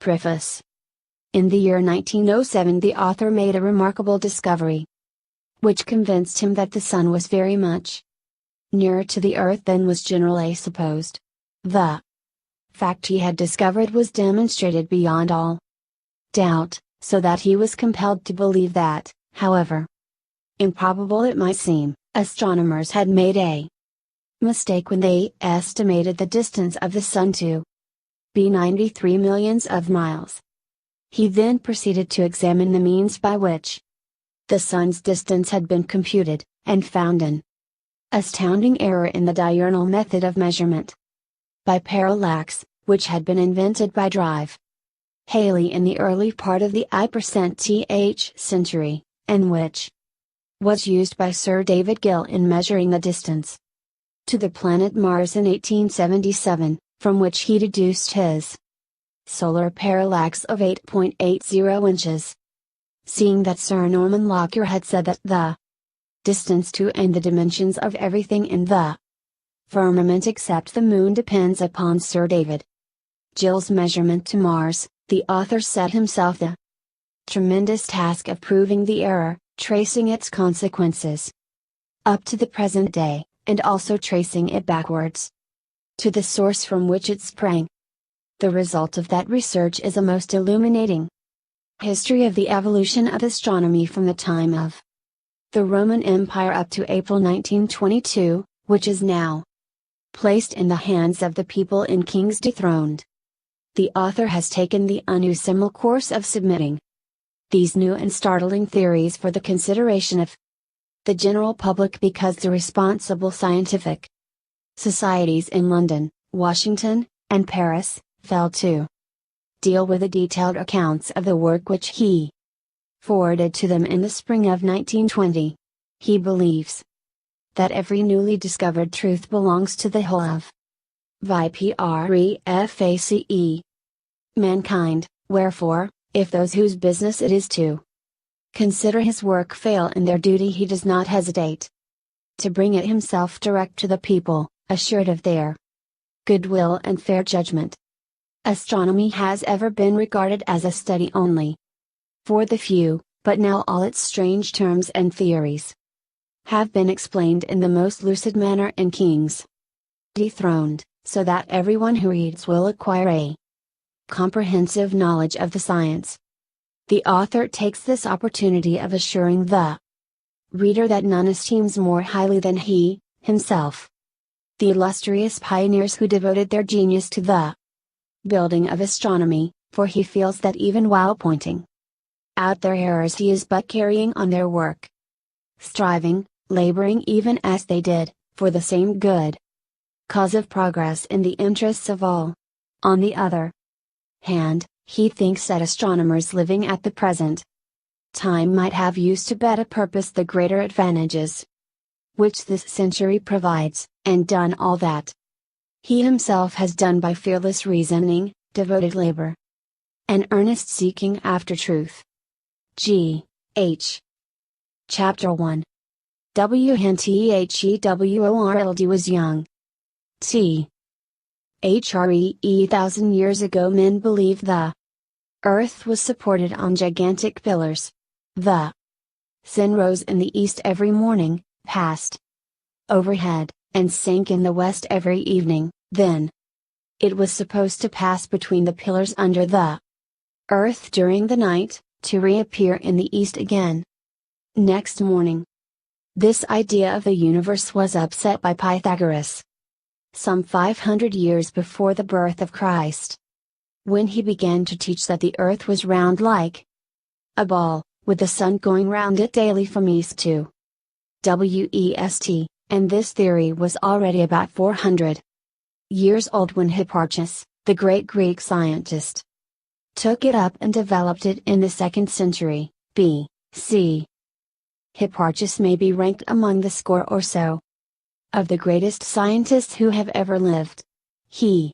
Preface. In the year 1907 the author made a remarkable discovery, which convinced him that the Sun was very much nearer to the Earth than was generally supposed. The fact he had discovered was demonstrated beyond all doubt, so that he was compelled to believe that, however improbable it might seem, astronomers had made a mistake when they estimated the distance of the Sun to be 93 millions of miles. He then proceeded to examine the means by which the Sun's distance had been computed, and found an astounding error in the diurnal method of measurement by parallax, which had been invented by Drive Haley in the early part of the I%th century, and which was used by Sir David Gill in measuring the distance to the planet Mars in 1877, from which he deduced his solar parallax of 8.80 inches. Seeing that Sir Norman Lockyer had said that the distance to and the dimensions of everything in the firmament except the Moon depends upon Sir David Gill's measurement to Mars, the author set himself the tremendous task of proving the error, tracing its consequences up to the present day, and also tracing it backwards to the source from which it sprang. The result of that research is a most illuminating history of the evolution of astronomy from the time of the Roman Empire up to April 1922, which is now placed in the hands of the people in King's Dethroned. The author has taken the unusual course of submitting these new and startling theories for the consideration of the general public because the responsible scientific societies in London, Washington, and Paris fell to deal with the detailed accounts of the work which he forwarded to them in the spring of 1920. He believes that every newly discovered truth belongs to the whole of VPREFACE mankind, wherefore, if those whose business it is to consider his work fail in their duty, he does not hesitate to bring it himself direct to the people, assured of their goodwill and fair judgment. Astronomy has ever been regarded as a study only for the few, but now all its strange terms and theories have been explained in the most lucid manner in King's Dethroned, so that everyone who reads will acquire a comprehensive knowledge of the science. The author takes this opportunity of assuring the reader that none esteems more highly than he, himself, the illustrious pioneers who devoted their genius to the building of astronomy, for he feels that even while pointing out their errors he is but carrying on their work, striving, laboring even as they did, for the same good cause of progress in the interests of all. On the other hand, he thinks that astronomers living at the present time might have used to better purpose the greater advantages which this century provides, and done all that he himself has done by fearless reasoning, devoted labor, and earnest seeking after truth. G. H. Chapter 1. WHENTHEWORLD was young. T. HREE 1,000 years ago men believed the Earth was supported on gigantic pillars. The sun rose in the east every morning, passed overhead, and sank in the west every evening. Then it was supposed to pass between the pillars under the Earth during the night, to reappear in the east again next morning. This idea of the universe was upset by Pythagoras some 500 years before the birth of Christ, when he began to teach that the Earth was round like a ball, with the sun going round it daily from east to west, and this theory was already about 400 years old when Hipparchus, the great Greek scientist, took it up and developed it in the 2nd century B.C. Hipparchus may be ranked among the score or so of the greatest scientists who have ever lived. He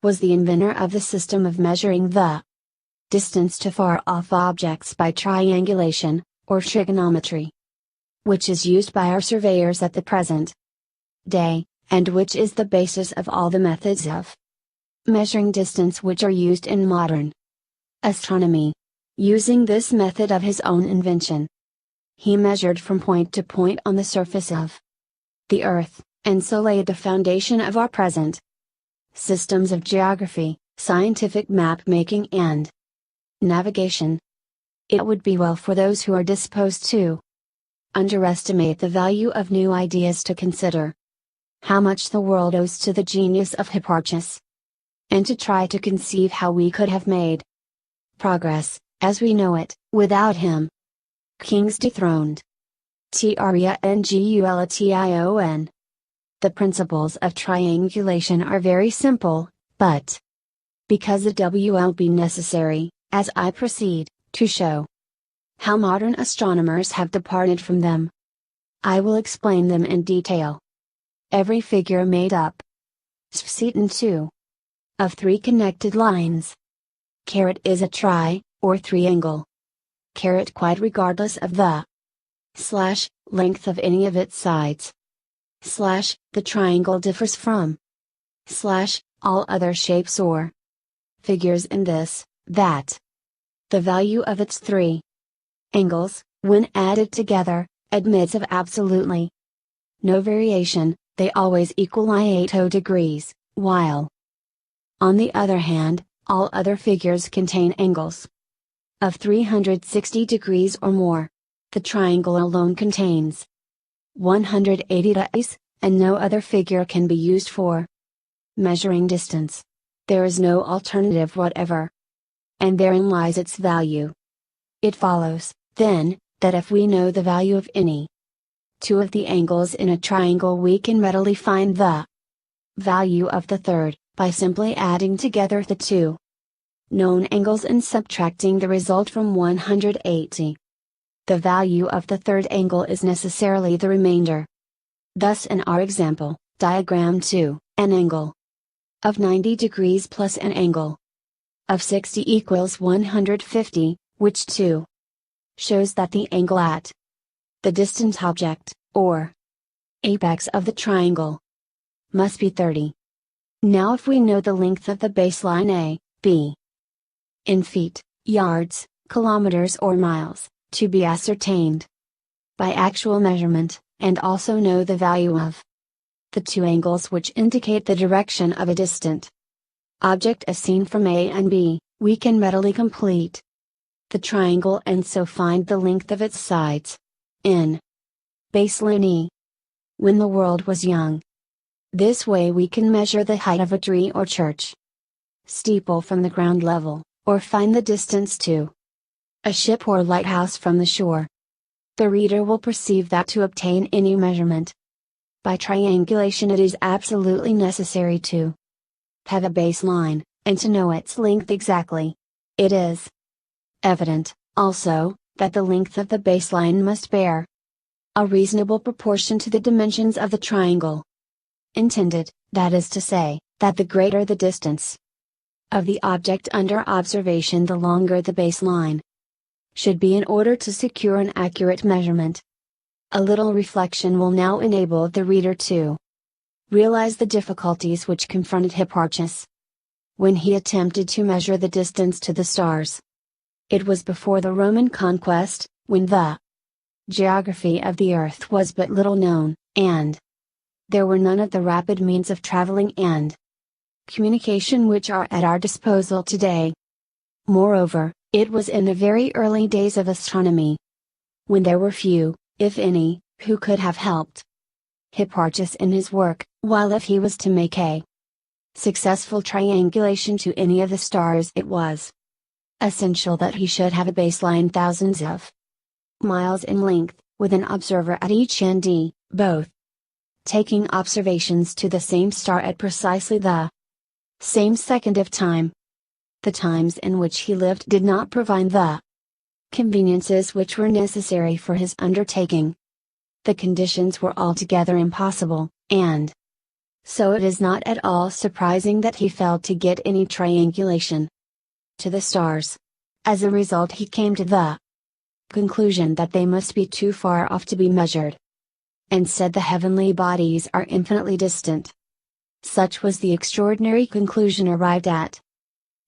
was the inventor of the system of measuring the distance to far-off objects by triangulation, or trigonometry, which is used by our surveyors at the present day, and which is the basis of all the methods of measuring distance which are used in modern astronomy. Using this method of his own invention, he measured from point to point on the surface of the Earth, and so laid the foundation of our present systems of geography, scientific map making and navigation. It would be well for those who are disposed to underestimate the value of new ideas to consider how much the world owes to the genius of Hipparchus, and to try to conceive how we could have made progress, as we know it, without him. Kings Dethroned. Trengulation. The principles of triangulation are very simple, but because it will be necessary, as I proceed, to show how modern astronomers have departed from them, I will explain them in detail. Every figure made up (2) of three connected lines. Is a or triangle. Quite regardless of the length of any of its sides. The triangle differs from all other shapes or figures in this, that the value of its three angles, when added together, admits of absolutely no variation. They always equal 80 degrees, while, on the other hand, all other figures contain angles of 360 degrees or more. The triangle alone contains 180 degrees, and no other figure can be used for measuring distance. There is no alternative whatever. And therein lies its value. It follows, then, that if we know the value of any two of the angles in a triangle, we can readily find the value of the third, by simply adding together the two known angles and subtracting the result from 180. The value of the third angle is necessarily the remainder. Thus in our example, diagram 2, an angle of 90 degrees plus an angle of 60 equals 150, which 2 shows that the angle at the distant object, or apex of the triangle, must be 30. Now if we know the length of the baseline A, B, in feet, yards, kilometers or miles, to be ascertained by actual measurement, and also know the value of the two angles which indicate the direction of a distant object as seen from A and B, we can readily complete the triangle and so find the length of its sides. In baseline E, when the world was young. This way we can measure the height of a tree or church steeple from the ground level, or find the distance to a ship or lighthouse from the shore. The reader will perceive that to obtain any measurement by triangulation it is absolutely necessary to have a baseline, and to know its length exactly. It is evident, also, that the length of the baseline must bear a reasonable proportion to the dimensions of the triangle intended, that is to say, that the greater the distance of the object under observation, the longer the baseline should be in order to secure an accurate measurement. A little reflection will now enable the reader to realize the difficulties which confronted Hipparchus when he attempted to measure the distance to the stars. It was before the Roman conquest, when the geography of the earth was but little known, and there were none of the rapid means of traveling and communication which are at our disposal today. Moreover, it was in the very early days of astronomy, when there were few, if any, who could have helped Hipparchus in his work, while if he was to make a successful triangulation to any of the stars, it was essential that he should have a baseline thousands of miles in length, with an observer at each end, both taking observations to the same star at precisely the same second of time. The times in which he lived did not provide the conveniences which were necessary for his undertaking. The conditions were altogether impossible, and so it is not at all surprising that he failed to get any triangulation to the stars. As a result, he came to the conclusion that they must be too far off to be measured, and said the heavenly bodies are infinitely distant. Such was the extraordinary conclusion arrived at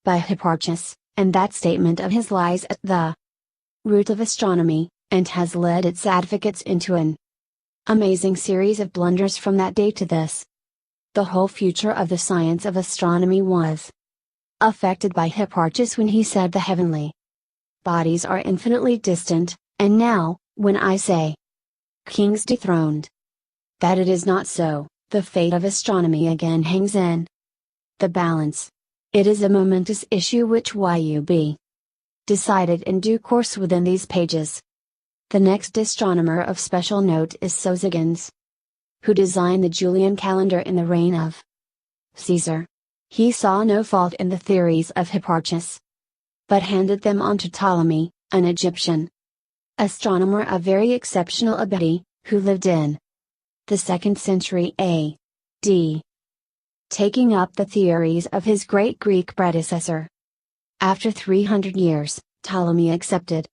by Hipparchus, and that statement of his lies at the root of astronomy, and has led its advocates into an amazing series of blunders from that day to this. The whole future of the science of astronomy was affected by Hipparchus when he said the heavenly bodies are infinitely distant, and now, when I say kings dethroned, that it is not so, the fate of astronomy again hangs in the balance. It is a momentous issue which YUB decided in due course within these pages. The next astronomer of special note is Sosigens, who designed the Julian calendar in the reign of Caesar. He saw no fault in the theories of Hipparchus, but handed them on to Ptolemy, an Egyptian astronomer of very exceptional ability, who lived in the 2nd century A.D., taking up the theories of his great Greek predecessor. After 300 years, Ptolemy accepted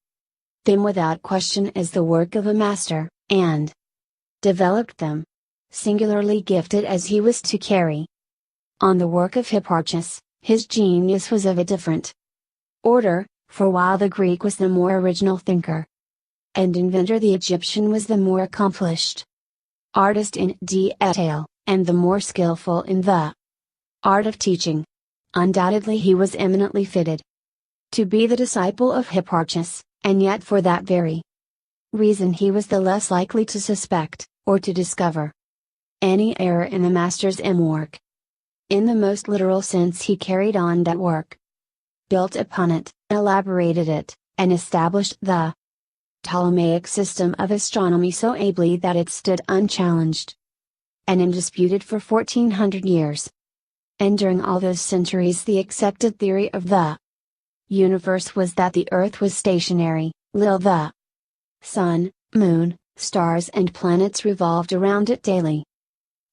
them without question as the work of a master, and developed them, singularly gifted as he was to carry on the work of Hipparchus. His genius was of a different order, for while the Greek was the more original thinker and inventor, the Egyptian was the more accomplished artist in detail, and the more skillful in the art of teaching. Undoubtedly he was eminently fitted to be the disciple of Hipparchus, and yet for that very reason he was the less likely to suspect, or to discover, any error in the master's work. In the most literal sense he carried on that work, built upon it, elaborated it, and established the Ptolemaic system of astronomy so ably that it stood unchallenged and undisputed for 1400 years. And during all those centuries the accepted theory of the universe was that the earth was stationary, while the sun, moon, stars and planets revolved around it daily.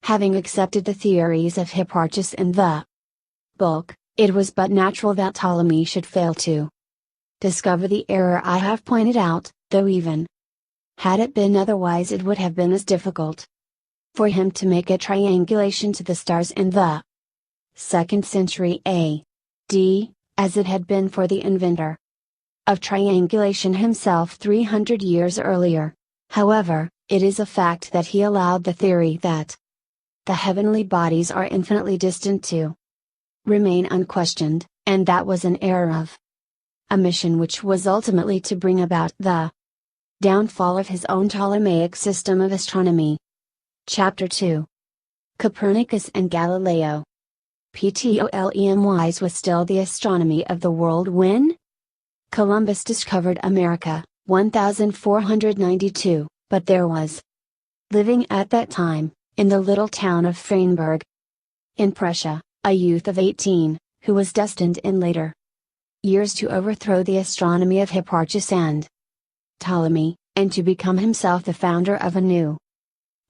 Having accepted the theories of Hipparchus in the bulk, it was but natural that Ptolemy should fail to discover the error I have pointed out, though even had it been otherwise it would have been as difficult for him to make a triangulation to the stars in the 2nd century A.D., as it had been for the inventor of triangulation himself 300 years earlier. However, it is a fact that he allowed the theory that the heavenly bodies are infinitely distant to remain unquestioned, and that was an error of a mission which was ultimately to bring about the downfall of his own Ptolemaic system of astronomy. Chapter 2. Copernicus and Galileo. Ptolemy's was still the astronomy of the world when Columbus discovered America, 1492, but there was living at that time, in the little town of Frauenburg, in Prussia, a youth of 18, who was destined in later years to overthrow the astronomy of Hipparchus and Ptolemy, and to become himself the founder of a new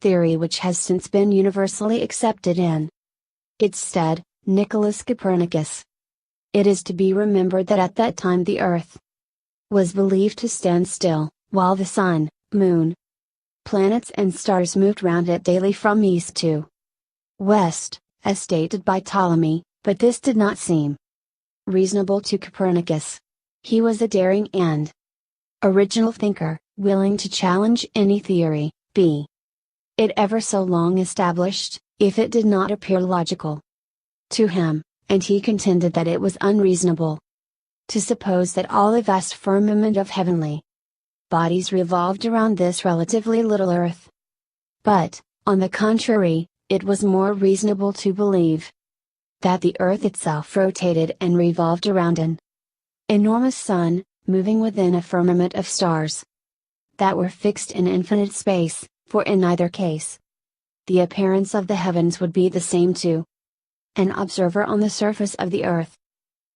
theory which has since been universally accepted in its stead, Nicholas Copernicus. It is to be remembered that at that time the Earth was believed to stand still, while the sun, moon, planets and stars moved round it daily from east to west, as stated by Ptolemy, but this did not seem reasonable to Copernicus. He was a daring and original thinker, willing to challenge any theory, be it ever so long established, if it did not appear logical to him, and he contended that it was unreasonable to suppose that all the vast firmament of heavenly bodies revolved around this relatively little earth. But, on the contrary, it was more reasonable to believe that the earth itself rotated and revolved around an enormous sun, moving within a firmament of stars that were fixed in infinite space, for in either case the appearance of the heavens would be the same to an observer on the surface of the earth.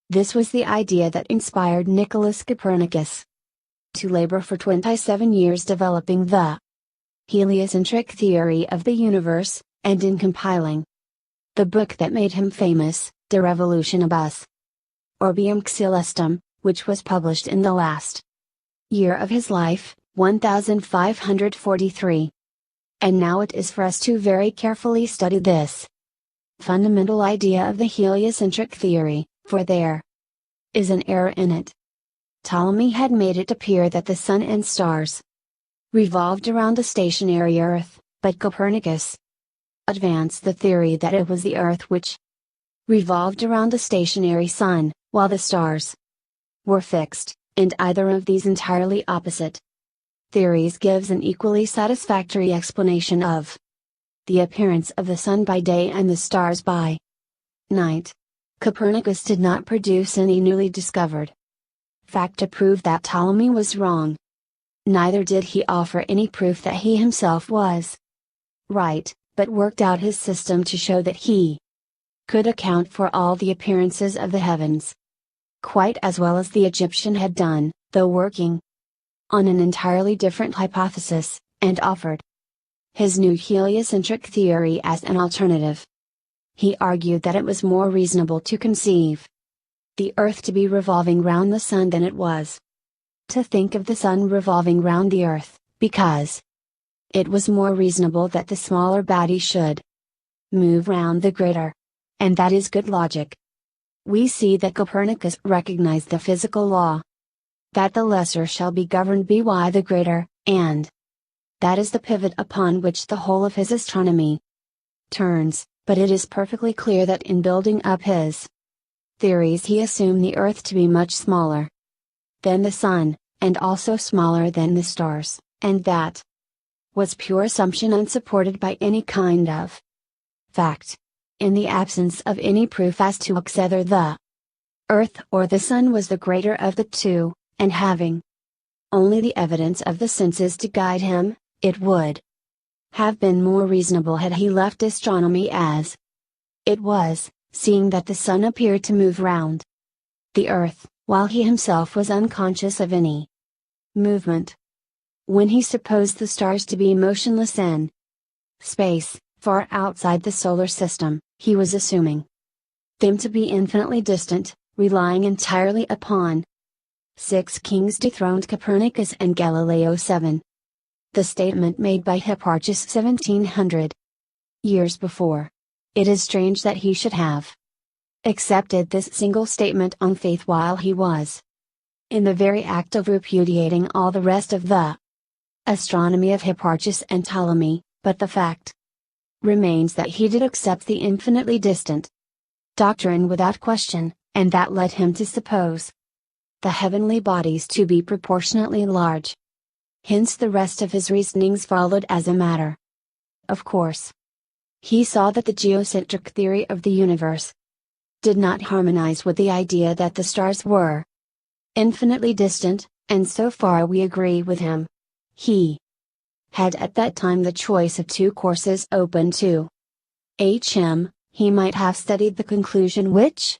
This was the idea that inspired Nicholas Copernicus to labor for 27 years developing the heliocentric theory of the universe, and in compiling the book that made him famous, De Revolutionibus Orbium Coelestum, which was published in the last year of his life, 1543. And now it is for us to very carefully study this fundamental idea of the heliocentric theory, for there is an error in it. Ptolemy had made it appear that the sun and stars revolved around the stationary Earth, but Copernicus advanced the theory that it was the Earth which revolved around the stationary sun, while the stars were fixed, and either of these entirely opposite theories gives an equally satisfactory explanation of the appearance of the sun by day and the stars by night. Copernicus did not produce any newly discovered fact to prove that Ptolemy was wrong. Neither did he offer any proof that he himself was right, but worked out his system to show that he could account for all the appearances of the heavens quite as well as the Egyptian had done, though working on an entirely different hypothesis, and offered his new heliocentric theory as an alternative. He argued that it was more reasonable to conceive the Earth to be revolving round the sun than it was to think of the sun revolving round the Earth, because it was more reasonable that the smaller body should move round the greater. And that is good logic. We see that Copernicus recognized the physical law that the lesser shall be governed by the greater, and that is the pivot upon which the whole of his astronomy turns. But it is perfectly clear that in building up his theories he assumed the Earth to be much smaller than the sun, and also smaller than the stars, and that was pure assumption unsupported by any kind of fact. In the absence of any proof as to whether the Earth or the sun was the greater of the two, and having only the evidence of the senses to guide him, it would have been more reasonable had he left astronomy as it was, seeing that the sun appeared to move round the Earth, while he himself was unconscious of any movement. When he supposed the stars to be motionless in space, far outside the solar system, he was assuming them to be infinitely distant, relying entirely upon 6 kings dethroned Copernicus and Galileo 7. The statement made by Hipparchus 1700 years before. It is strange that he should have accepted this single statement on faith while he was in the very act of repudiating all the rest of the astronomy of Hipparchus and Ptolemy, but the fact remains that he did accept the infinitely distant doctrine without question, and that led him to suppose the heavenly bodies to be proportionately large. Hence the rest of his reasonings followed as a matter of course. He saw that the geocentric theory of the universe did not harmonize with the idea that the stars were infinitely distant, and so far we agree with him. He had at that time the choice of 2 courses open to him. He might have studied the conclusion which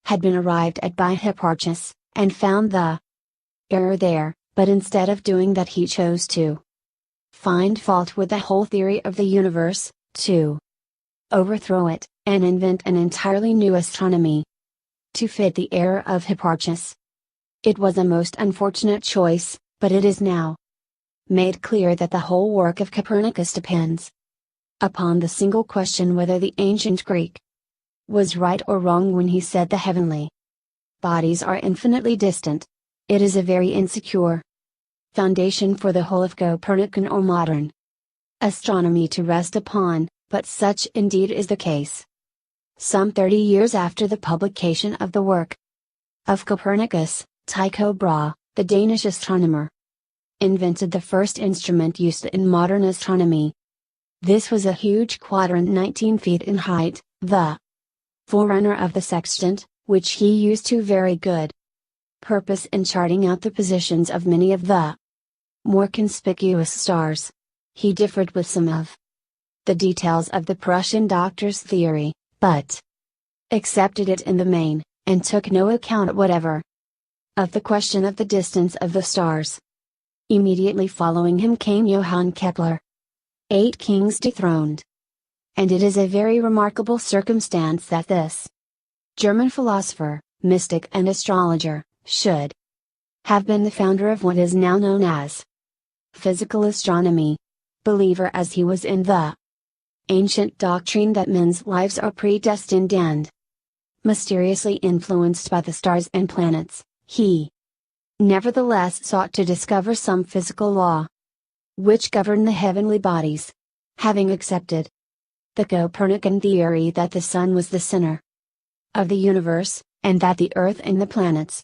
had been arrived at by Hipparchus, and found the error there, but instead of doing that he chose to find fault with the whole theory of the universe, to overthrow it, and invent an entirely new astronomy to fit the error of Hipparchus. It was a most unfortunate choice, but it is now made clear that the whole work of Copernicus depends upon the single question whether the ancient Greek was right or wrong when he said the heavenly bodies are infinitely distant. It is a very insecure foundation for the whole of Copernican or modern astronomy to rest upon, but such indeed is the case. Some 30 years after the publication of the work of Copernicus, Tycho Brahe, the Danish astronomer, invented the first instrument used in modern astronomy. This was a huge quadrant 19 feet in height, the forerunner of the sextant, which he used to very good purpose in charting out the positions of many of the more conspicuous stars. He differed with some of the details of the Prussian doctor's theory, but accepted it in the main, and took no account whatever of the question of the distance of the stars. Immediately following him came Johann Kepler. 8 kings dethroned. And it is a very remarkable circumstance that this German philosopher, mystic and astrologer, should have been the founder of what is now known as physical astronomy, believer as he was in the ancient doctrine that men's lives are predestined and mysteriously influenced by the stars and planets, he nevertheless sought to discover some physical law which governed the heavenly bodies. Having accepted the Copernican theory that the sun was the center of the universe, and that the earth and the planets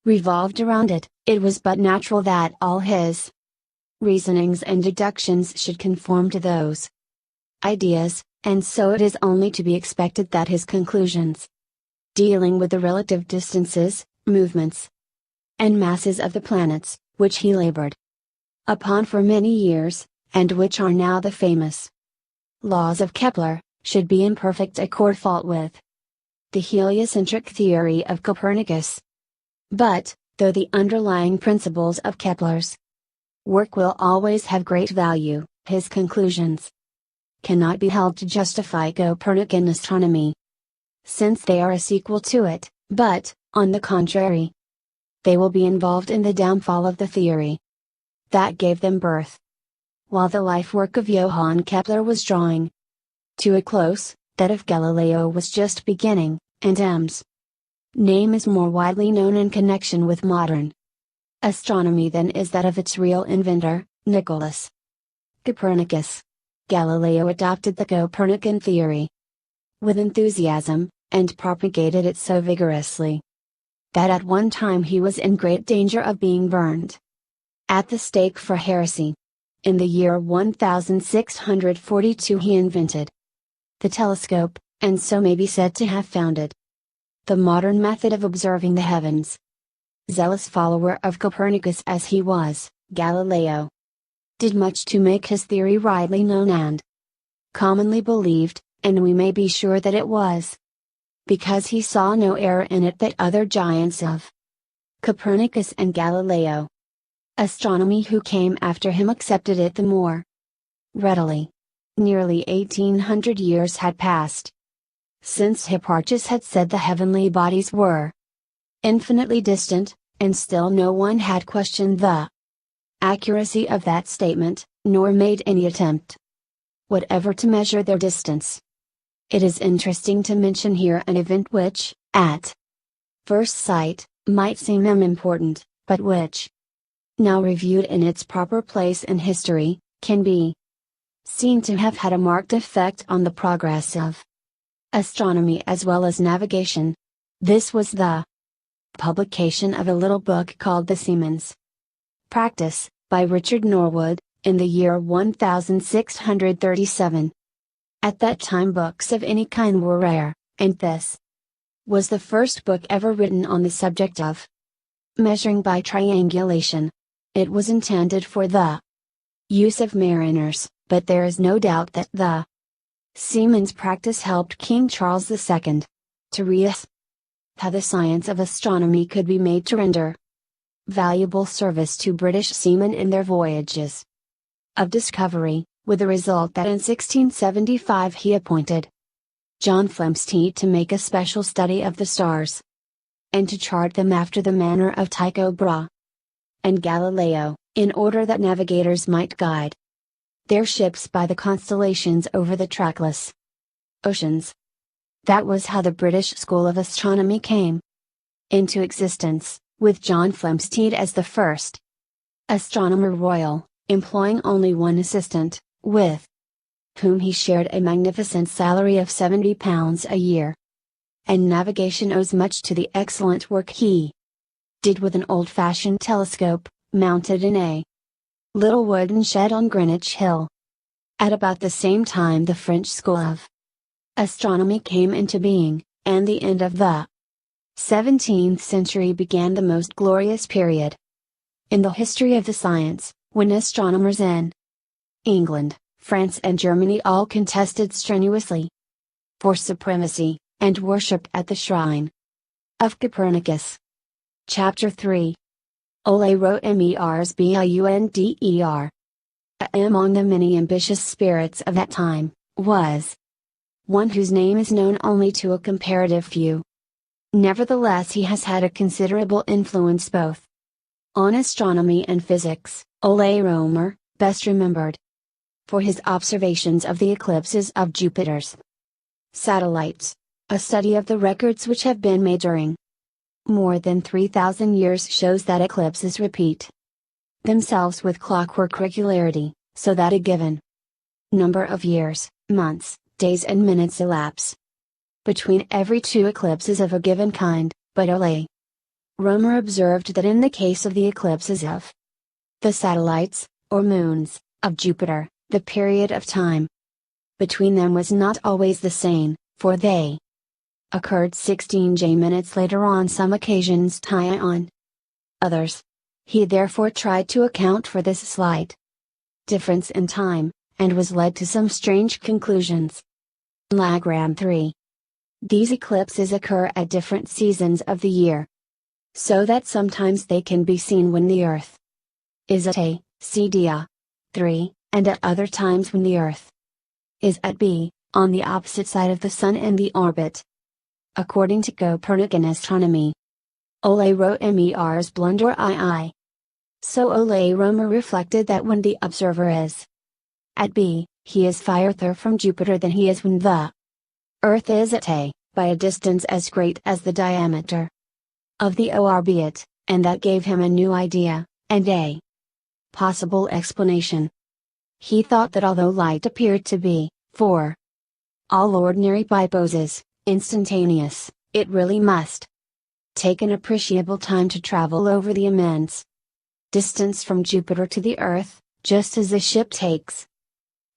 revolved around it, it was but natural that all his reasonings and deductions should conform to those ideas, and so it is only to be expected that his conclusions, dealing with the relative distances, movements, and masses of the planets, which he labored upon for many years, and which are now the famous laws of Kepler, should be in perfect accord with the heliocentric theory of Copernicus. But, though the underlying principles of Kepler's work will always have great value, his conclusions cannot be held to justify Copernican astronomy, since they are a sequel to it, but, on the contrary, they will be involved in the downfall of the theory that gave them birth. While the life work of Johann Kepler was drawing to a close, that of Galileo was just beginning, and M.'s name is more widely known in connection with modern astronomy than is that of its real inventor, Nicholas Copernicus. Galileo adopted the Copernican theory with enthusiasm, and propagated it so vigorously that at one time he was in great danger of being burned at the stake for heresy. In the year 1642 he invented the telescope, and so may be said to have founded the modern method of observing the heavens. Zealous follower of Copernicus as he was, Galileo did much to make his theory widely known and commonly believed, and we may be sure that it was because he saw no error in it that other giants of Copernicus and Galileo astronomy who came after him accepted it the more readily. Nearly 1800 years had passed since Hipparchus had said the heavenly bodies were infinitely distant, and still no one had questioned the accuracy of that statement, nor made any attempt whatever to measure their distance. It is interesting to mention here an event which, at first sight, might seem unimportant, but which, now reviewed in its proper place in history, can be seen to have had a marked effect on the progress of astronomy as well as navigation. This was the publication of a little book called The Seaman's Practice, by Richard Norwood, in the year 1637. At that time books of any kind were rare, and this was the first book ever written on the subject of measuring by triangulation. It was intended for the use of mariners, but there is no doubt that the seaman's practice helped King Charles II to realize how the science of astronomy could be made to render valuable service to British seamen in their voyages of discovery, with the result that in 1675 he appointed John Flamsteed to make a special study of the stars, and to chart them after the manner of Tycho Brahe and Galileo, in order that navigators might guide their ships by the constellations over the trackless oceans. That was how the British School of Astronomy came into existence, with John Flamsteed as the first Astronomer Royal, employing only one assistant, with whom he shared a magnificent salary of £70 a year. And navigation owes much to the excellent work he did with an old-fashioned telescope, mounted in a little wooden shed on Greenwich Hill. At about the same time the French School of Astronomy came into being, and the end of the 17th century began the most glorious period in the history of the science, when astronomers in England, France and Germany all contested strenuously for supremacy, and worshipped at the shrine of Copernicus. Chapter 3. Ole wrote Mers Bunder. Among the many ambitious spirits of that time, was one whose name is known only to a comparative few. Nevertheless he has had a considerable influence both on astronomy and physics. Ole Romer, best remembered for his observations of the eclipses of Jupiter's satellites, A study of the records which have been made during more than 3,000 years shows that eclipses repeat themselves with clockwork regularity, so that a given number of years, months, days and minutes elapse between every two eclipses of a given kind, but Ole Romer observed that in the case of the eclipses of the satellites, or moons, of Jupiter, the period of time between them was not always the same, for they occurred 16 minutes later on some occasions on others. He therefore tried to account for this slight difference in time, and was led to some strange conclusions. Logob 3. These eclipses occur at different seasons of the year, so that sometimes they can be seen when the Earth is at A, C dia 3, and at other times when the Earth is at B, on the opposite side of the Sun in the orbit. According to Copernican astronomy, Ole wrote Mer's blunder II. So Ole Romer reflected that when the observer is at B, he is farther from Jupiter than he is when the Earth is at A, by a distance as great as the diameter of the orbit, and that gave him a new idea, and a possible explanation. He thought that although light appeared to be, for all ordinary purposes, instantaneous, it really must take an appreciable time to travel over the immense distance from Jupiter to the Earth, just as a ship takes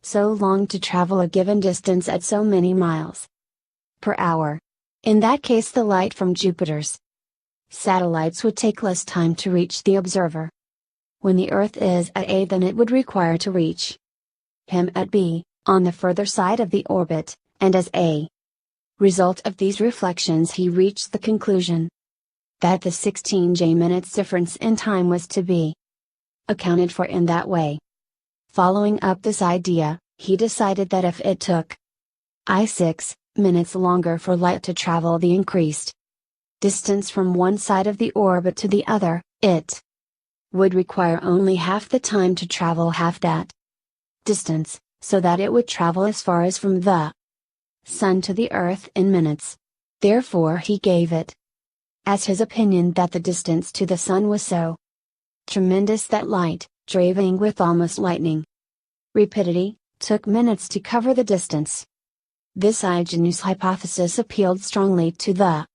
so long to travel a given distance at so many miles per hour. In that case, the light from Jupiter's satellites would take less time to reach the observer when the Earth is at A than it would require to reach him at B, on the further side of the orbit, and as a result of these reflections he reached the conclusion that the 16 minutes difference in time was to be accounted for in that way. Following up this idea, he decided that if it took 6 minutes longer for light to travel the increased distance from one side of the orbit to the other, it would require only half the time to travel half that distance, so that it would travel as far as from the Sun to the Earth in minutes. Therefore he gave it as his opinion that the distance to the Sun was so tremendous that light, traveling with almost lightning rapidity, took minutes to cover the distance. This ingenious hypothesis appealed strongly to the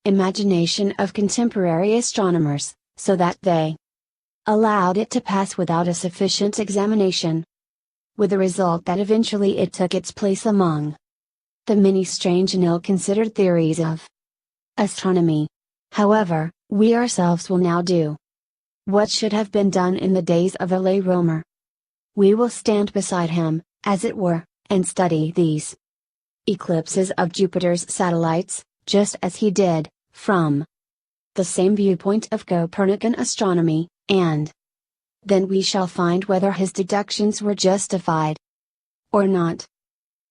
imagination of contemporary astronomers, so that they allowed it to pass without a sufficient examination, with the result that eventually it took its place among the many strange and ill-considered theories of astronomy. However, we ourselves will now do what should have been done in the days of Ole Romer. We will stand beside him, as it were, and study these eclipses of Jupiter's satellites, just as he did, from the same viewpoint of Copernican astronomy, and then we shall find whether his deductions were justified or not.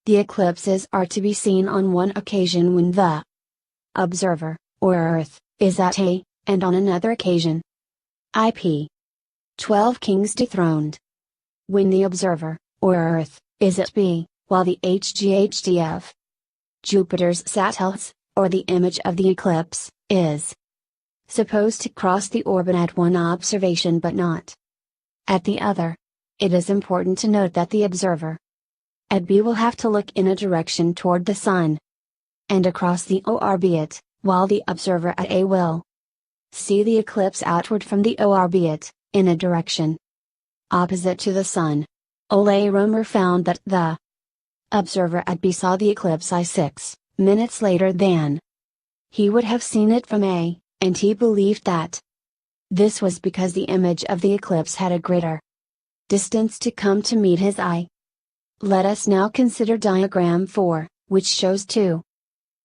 The eclipses are to be seen on one occasion when the observer, or Earth, is at A, and on another occasion, IP 12 Kings Dethroned, when the observer, or Earth, is at B, while the HGHD of Jupiter's satellites, or the image of the eclipse, is supposed to cross the orbit at one observation but not at the other. It is important to note that the observer at B will have to look in a direction toward the Sun and across the orbit, while the observer at A will see the eclipse outward from the orbit, in a direction opposite to the Sun. Ole Romer found that the observer at B saw the eclipse 6 minutes later than he would have seen it from A, and he believed that this was because the image of the eclipse had a greater distance to come to meet his eye. Let us now consider diagram 4, which shows two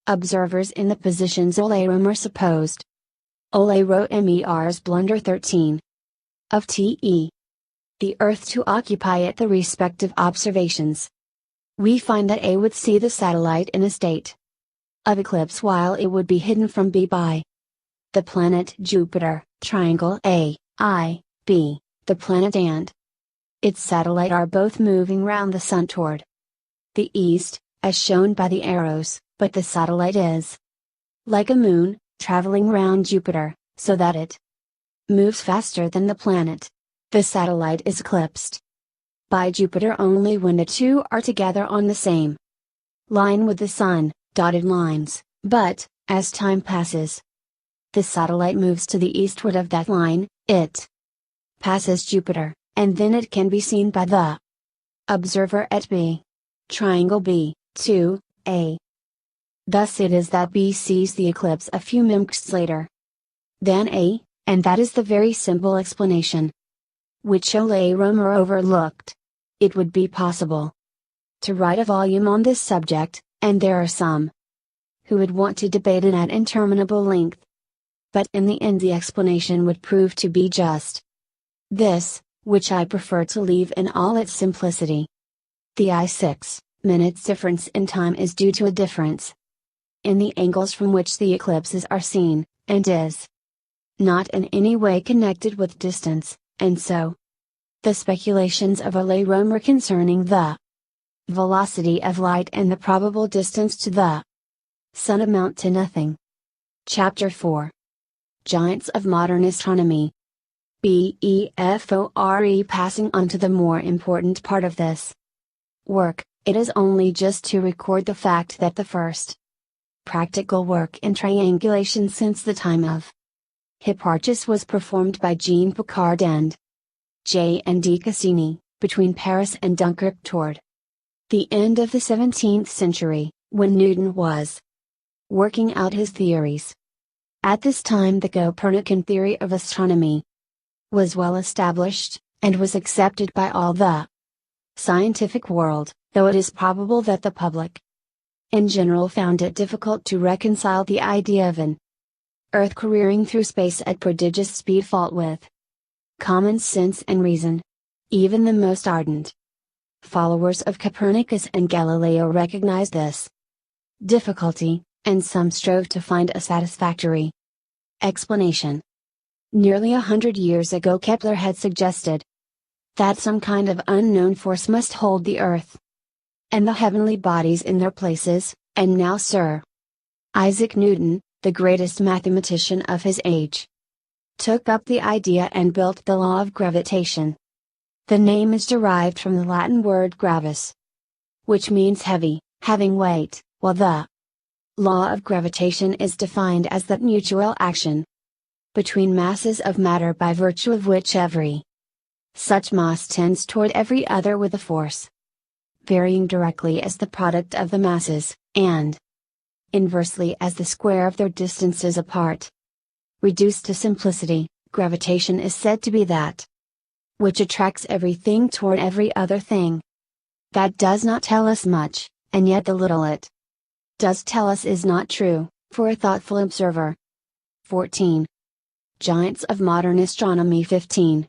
observers in the positions Ole Romer supposed. Ole wrote Mer's blunder 13 of Te. The Earth to occupy at the respective observations. We find that A would see the satellite in a state of eclipse while it would be hidden from B by the planet Jupiter, triangle A, I, B. The planet and its satellite are both moving round the Sun toward the east, as shown by the arrows, but the satellite is like a moon, traveling around Jupiter, so that it moves faster than the planet. The satellite is eclipsed by Jupiter only when the two are together on the same line with the Sun, dotted lines, but, as time passes, the satellite moves to the eastward of that line, it passes Jupiter, and then it can be seen by the observer at B. Triangle B, 2, A. Thus it is that B sees the eclipse a few minutes later than A, and that is the very simple explanation which Ole Romer overlooked. It would be possible to write a volume on this subject, and there are some who would want to debate it at interminable length. But in the end the explanation would prove to be just this, which I prefer to leave in all its simplicity. The I6 minutes difference in time is due to a difference in the angles from which the eclipses are seen, and is not in any way connected with distance, and so the speculations of Ole Romer concerning the velocity of light and the probable distance to the Sun amount to nothing. Chapter 4. Giants of Modern Astronomy. Before passing on to the more important part of this work, it is only just to record the fact that the first practical work in triangulation since the time of Hipparchus was performed by Jean Picard and J. and D. Cassini, between Paris and Dunkirk toward the end of the 17th century, when Newton was working out his theories. At this time the Copernican theory of astronomy was well established, and was accepted by all the scientific world, though it is probable that the public in general found it difficult to reconcile the idea of an Earth careering through space at prodigious speed fault with common sense and reason. Even the most ardent followers of Copernicus and Galileo recognized this difficulty, and some strove to find a satisfactory explanation. Nearly 100 years ago Kepler had suggested that some kind of unknown force must hold the Earth and the heavenly bodies in their places, and now Sir Isaac Newton, the greatest mathematician of his age, took up the idea and built the law of gravitation. The name is derived from the Latin word gravis, which means heavy, having weight, while the law of gravitation is defined as that mutual action between masses of matter by virtue of which every such mass tends toward every other with a force varying directly as the product of the masses, and inversely as the square of their distances apart. Reduced to simplicity, gravitation is said to be that which attracts everything toward every other thing. That does not tell us much, and yet the little it does tell us is not true, for a thoughtful observer. 14. Giants of Modern Astronomy. 15.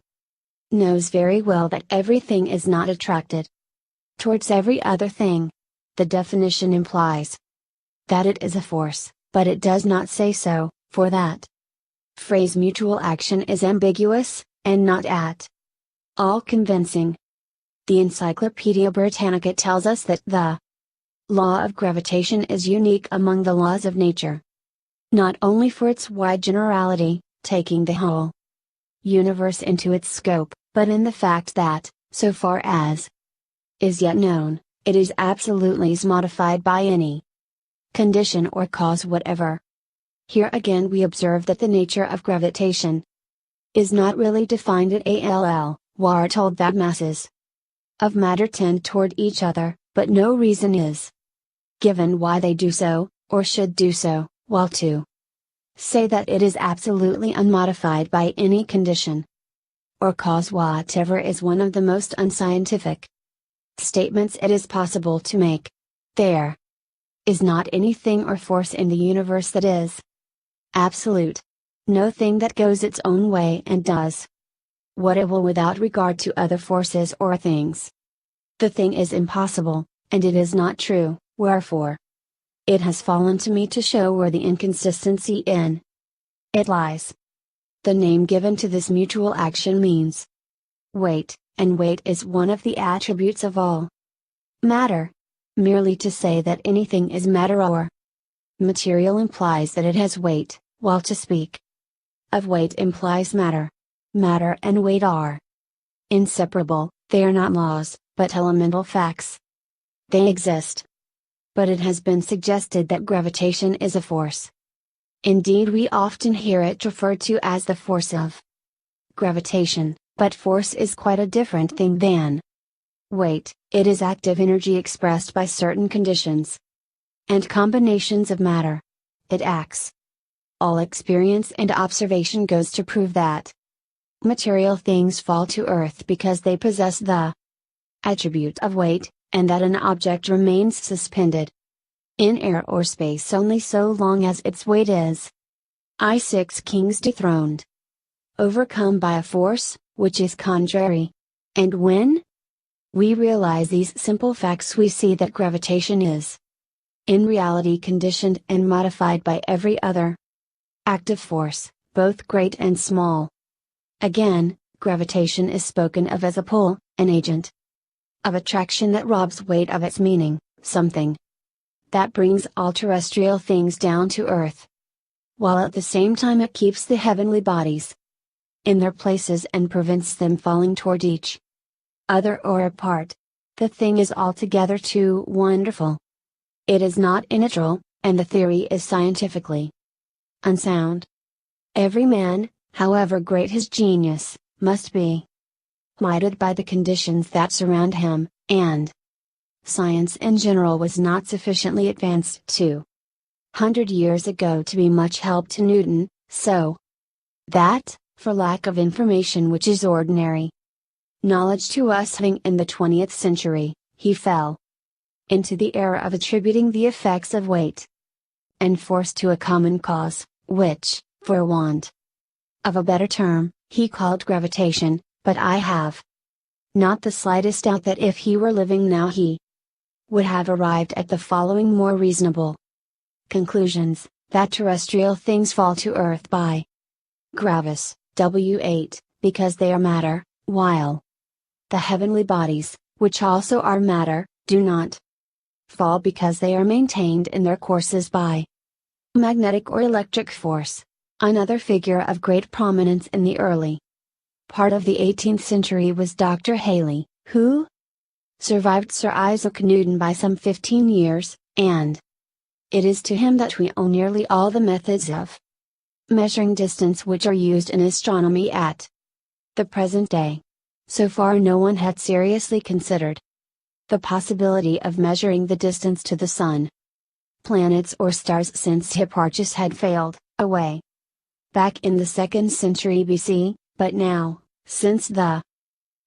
Knows very well that everything is not attracted towards every other thing. The definition implies that it is a force, but it does not say so, for that phrase mutual action is ambiguous, and not at all convincing. The Encyclopedia Britannica tells us that the law of gravitation is unique among the laws of nature, not only for its wide generality, taking the whole universe into its scope, but in the fact that, so far as is yet known, it is absolutely modified by any condition or cause whatever. Here again we observe that the nature of gravitation is not really defined at all. We are told that masses of matter tend toward each other, but no reason is given why they do so, or should do so, while to say that it is absolutely unmodified by any condition or cause whatever is one of the most unscientific statements it is possible to make. There is not anything or force in the universe that is absolute. No thing that goes its own way and does what it will without regard to other forces or things. The thing is impossible, and it is not true, wherefore it has fallen to me to show where the inconsistency in it lies. The name given to this mutual action means weight, and weight is one of the attributes of all matter. Merely to say that anything is matter or Material implies that it has weight, while to speak of weight implies matter. Matter and weight are inseparable, they are not laws, but elemental facts. They exist. But it has been suggested that gravitation is a force. Indeed, we often hear it referred to as the force of gravitation, but force is quite a different thing than weight. It is active energy expressed by certain conditions and combinations of matter. It acts. All experience and observation goes to prove that material things fall to earth because they possess the attribute of weight, and that an object remains suspended in air or space only so long as its weight is I6 Kings dethroned, overcome by a force, which is contrary. And when we realize these simple facts, we see that gravitation is in reality conditioned and modified by every other active force, both great and small. Again, gravitation is spoken of as a pull, an agent of attraction that robs weight of its meaning, something that brings all terrestrial things down to earth, while at the same time it keeps the heavenly bodies in their places and prevents them falling toward each other or apart. The thing is altogether too wonderful. It is not natural, and the theory is scientifically unsound. Every man, however great his genius, must be guided by the conditions that surround him, and science in general was not sufficiently advanced 200 years ago to be much help to Newton, so that, for lack of information which is ordinary knowledge to us in the 20th century, he fell into the error of attributing the effects of weight and force to a common cause, which, for want of a better term, he called gravitation. But I have not the slightest doubt that if he were living now he would have arrived at the following more reasonable conclusions: that terrestrial things fall to earth by gravis, W8, because they are matter, while the heavenly bodies, which also are matter, do not fall because they are maintained in their courses by magnetic or electric force. Another figure of great prominence in the early part of the 18th century was Dr. Halley, who survived Sir Isaac Newton by some 15 years, and it is to him that we owe nearly all the methods of measuring distance which are used in astronomy at the present day. So far no one had seriously considered the possibility of measuring the distance to the Sun, planets or stars since Hipparchus had failed, away back in the 2nd century BC. But now, since the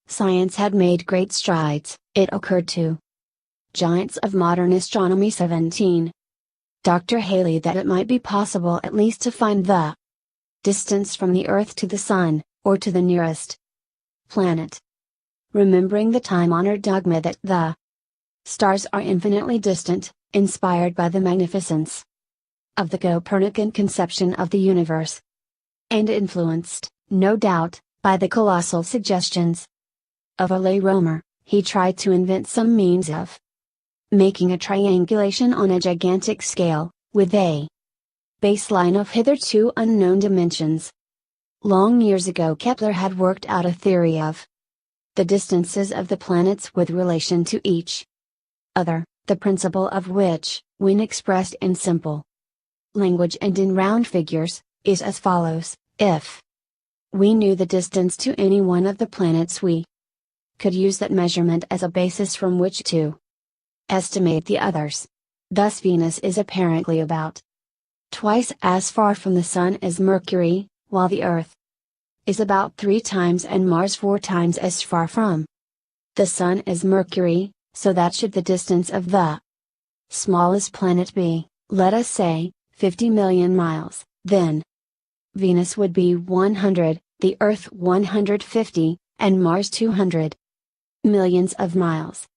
science had made great strides, it occurred to giants of modern astronomy 17. Dr. Halley that it might be possible at least to find the distance from the Earth to the Sun, or to the nearest planet. Remembering the time-honored dogma that the stars are infinitely distant, inspired by the magnificence of the Copernican conception of the universe, and influenced, no doubt, by the colossal suggestions of a lay Romer, he tried to invent some means of making a triangulation on a gigantic scale, with a baseline of hitherto unknown dimensions. Long years ago Kepler had worked out a theory of the distances of the planets with relation to each other, the principle of which, when expressed in simple language and in round figures, is as follows: if we knew the distance to any one of the planets, we could use that measurement as a basis from which to estimate the others. Thus Venus is apparently about twice as far from the Sun as Mercury, while the Earth is about 3 times and Mars 4 times as far from the Sun as Mercury, so that should the distance of the smallest planet be, let us say, 50 million miles, then Venus would be 100, the Earth 150, and Mars 200 millions of miles.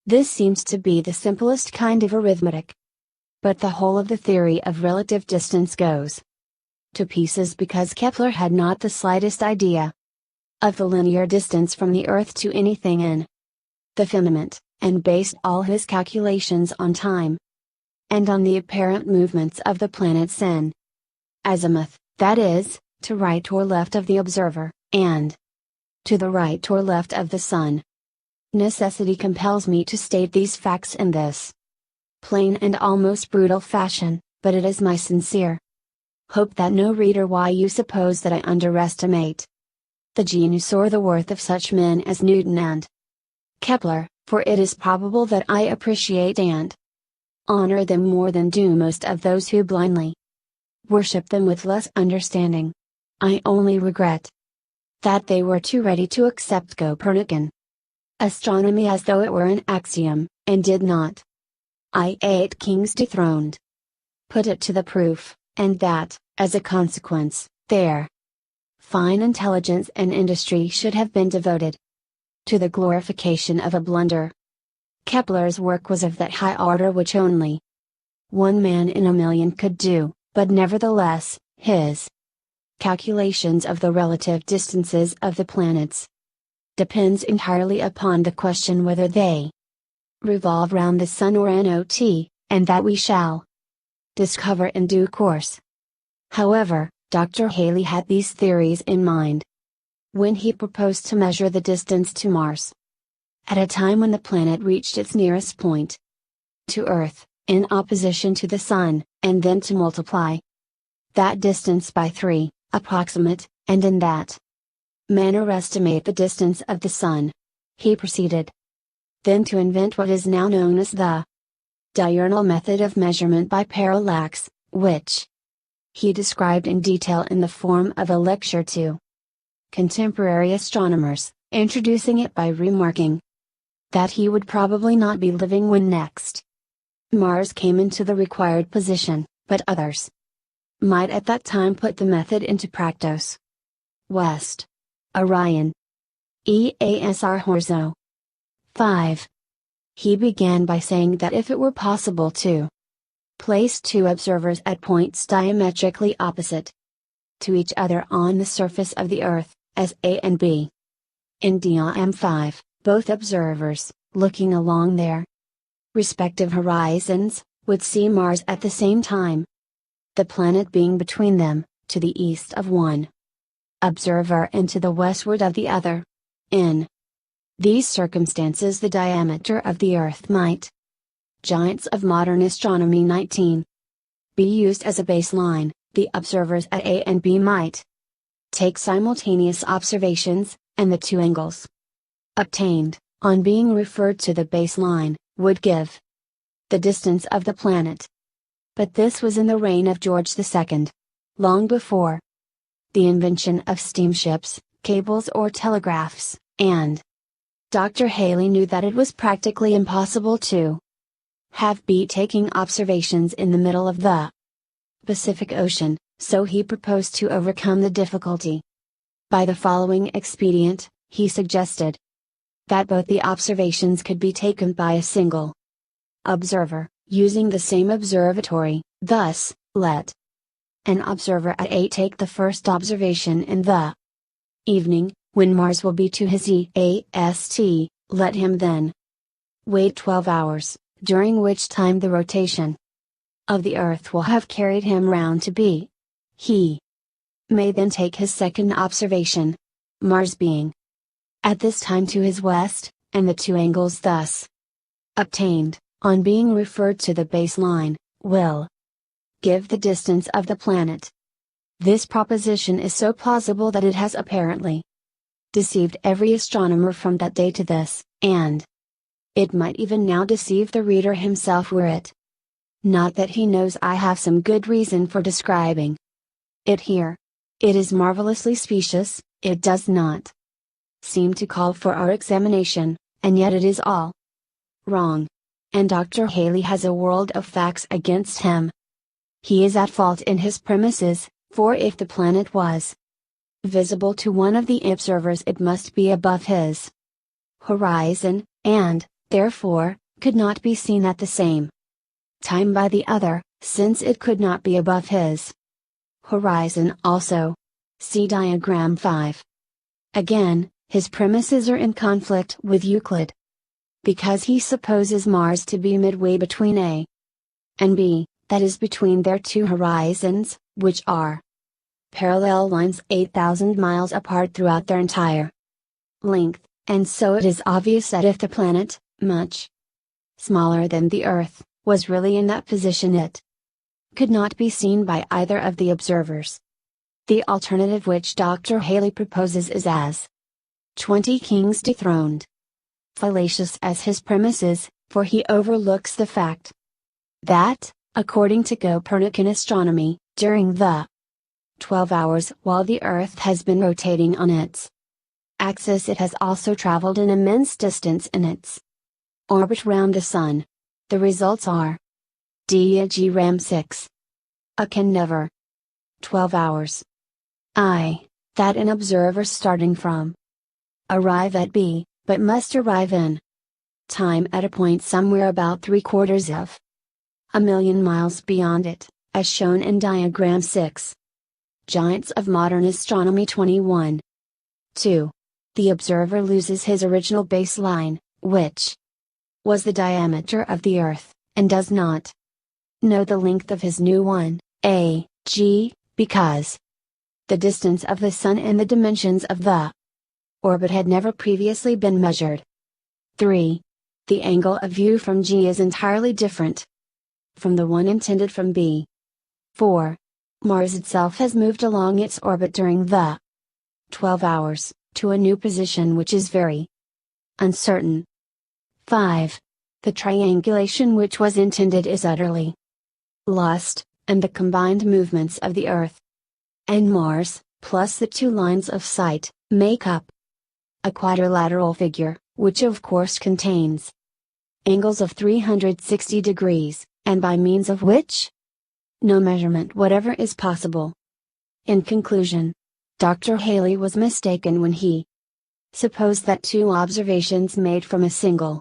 This seems to be the simplest kind of arithmetic. But the whole of the theory of relative distance goes to pieces because Kepler had not the slightest idea of the linear distance from the Earth to anything in the firmament, and based all his calculations on time and on the apparent movements of the planets in azimuth, that is, to right or left of the observer, and to the right or left of the Sun. Necessity compels me to state these facts in this plain and almost brutal fashion, but it is my sincere hope that no reader why you suppose that I underestimate the genius or the worth of such men as Newton and Kepler, for it is probable that I appreciate and honor them more than do most of those who blindly worship them with less understanding. I only regret that they were too ready to accept Copernican astronomy as though it were an axiom, and did not. I 8 Kings Dethroned put it to the proof, and that, as a consequence, their fine intelligence and industry should have been devoted to the glorification of a blunder. Kepler's work was of that high order which only one man in a million could do, but nevertheless, his calculations of the relative distances of the planets depends entirely upon the question whether they revolve round the Sun or not, and that we shall discover in due course. However, Dr. Halley had these theories in mind when he proposed to measure the distance to Mars, at a time when the planet reached its nearest point to Earth, in opposition to the Sun, and then to multiply that distance by 3, approximate, and in that manner estimate the distance of the Sun. He proceeded then to invent what is now known as the diurnal method of measurement by parallax, which he described in detail in the form of a lecture to contemporary astronomers, introducing it by remarking that he would probably not be living when next Mars came into the required position, but others might at that time put the method into practice. West Orion. EASR Horzo. 5. He began by saying that if it were possible to place two observers at points diametrically opposite to each other on the surface of the Earth, as A and B, in diam 5, both observers, looking along their respective horizons, would see Mars at the same time, the planet being between them, to the east of one observer and to the westward of the other. In these circumstances the diameter of the Earth might, Giants of Modern Astronomy 19, be used as a baseline. The observers at A and B might take simultaneous observations, and the two angles obtained, on being referred to the baseline, would give the distance of the planet. But this was in the reign of George II, long before the invention of steamships, cables or telegraphs, and Dr. Halley knew that it was practically impossible to have B taking observations in the middle of the Pacific Ocean, so he proposed to overcome the difficulty. By the following expedient, he suggested that both the observations could be taken by a single observer, using the same observatory. Thus, let an observer at A take the first observation in the evening, when Mars will be to his EAST, let him then wait 12 hours, during which time the rotation of the Earth will have carried him round to B. He may then take his second observation, Mars being at this time to his west, and the two angles thus obtained, on being referred to the baseline, will give the distance of the planet. This proposition is so plausible that it has apparently deceived every astronomer from that day to this, and it might even now deceive the reader himself were it not that he knows I have some good reason for describing it here. It is marvelously specious, it does not seem to call for our examination, and yet it is all wrong. And Dr. Halley has a world of facts against him. He is at fault in his premises, for if the planet was visible to one of the observers it must be above his horizon, and, therefore, could not be seen at the same time by the other, since it could not be above his horizon also. See diagram 5. Again, his premises are in conflict with Euclid, because he supposes Mars to be midway between A and B, that is between their two horizons, which are parallel lines 8,000 miles apart throughout their entire length, and so it is obvious that if the planet, much smaller than the Earth, was really in that position, it could not be seen by either of the observers. The alternative which Dr. Haley proposes is as 20 kings dethroned. Fallacious as his premise is, for he overlooks the fact that, according to Copernican astronomy, during the 12 hours while the Earth has been rotating on its axis, it has also traveled an immense distance in its orbit round the Sun. The results are diagram 6. A can never 12 hours. That an observer starting from arrive at B, but must arrive in time at a point somewhere about 3/4 of a million miles beyond it, as shown in diagram 6. Giants of Modern Astronomy 21. 2. The observer loses his original baseline, which was the diameter of the Earth, and does not know the length of his new one, g, because the distance of the Sun and the dimensions of the orbit had never previously been measured. 3. The angle of view from G is entirely different from the one intended from B. 4. Mars itself has moved along its orbit during the 12 hours, to a new position which is very uncertain. 5. The triangulation which was intended is utterly lost, and the combined movements of the Earth and Mars, plus the two lines of sight, make up a quadrilateral figure, which of course contains angles of 360 degrees, and by means of which no measurement whatever is possible. In conclusion, Dr. Haley was mistaken when he supposed that two observations made from a single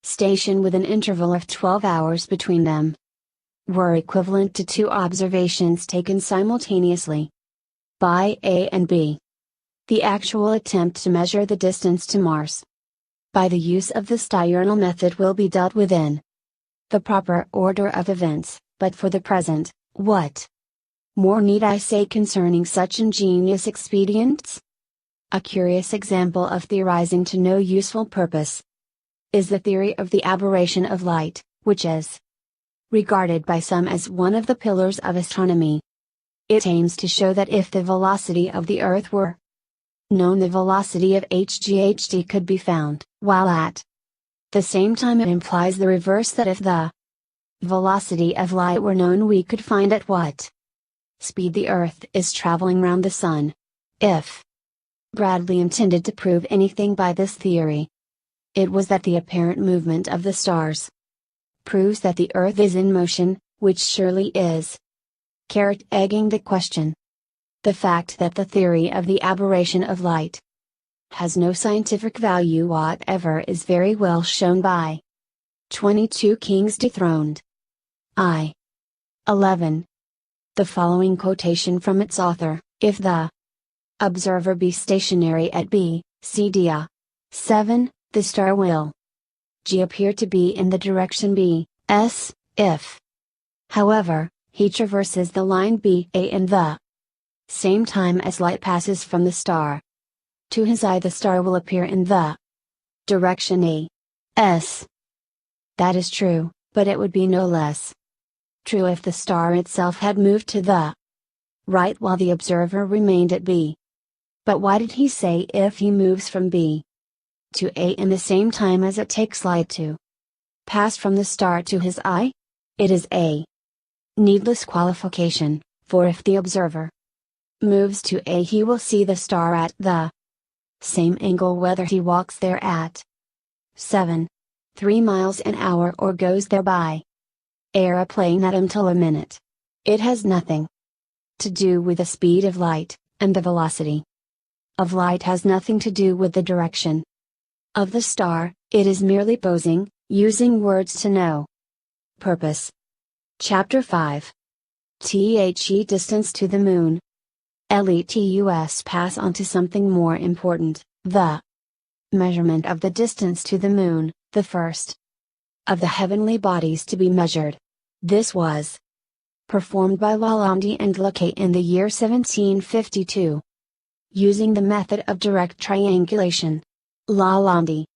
station with an interval of 12 hours between them were equivalent to two observations taken simultaneously by A and B. The actual attempt to measure the distance to Mars by the use of the diurnal method will be dealt with in the proper order of events, but for the present, what more need I say concerning such ingenious expedients? A curious example of theorizing to no useful purpose is the theory of the aberration of light, which is regarded by some as one of the pillars of astronomy. It aims to show that if the velocity of the Earth were known, the velocity of hgHd could be found, while at the same time it implies the reverse, that if the velocity of light were known, we could find at what speed the Earth is traveling round the Sun. If Bradley intended to prove anything by this theory, it was that the apparent movement of the stars proves that the Earth is in motion, which surely is. Egging the question. The fact that the theory of the aberration of light has no scientific value whatever is very well shown by 22 Kings Dethroned. 11. The following quotation from its author: if the observer be stationary at B, C D 7, the star will G appear to be in the direction B, S, if, however, he traverses the line B, A in the same time as light passes from the star to his eye, the star will appear in the direction A, S. That is true, but it would be no less true if the star itself had moved to the right while the observer remained at B. But why did he say if he moves from B to A in the same time as it takes light to pass from the star to his eye? It is a needless qualification, for if the observer moves to A, he will see the star at the same angle whether he walks there at 3 miles an hour or goes there by aeroplane at until a minute. It has nothing to do with the speed of light, and the velocity of light has nothing to do with the direction of the star. It is merely posing, using words to no purpose. Chapter 5. The distance to the moon. Let's pass on to something more important, the measurement of the distance to the moon, the first of the heavenly bodies to be measured. This was performed by Lalande and Lequet in the year 1752. Using the method of direct triangulation, Lalande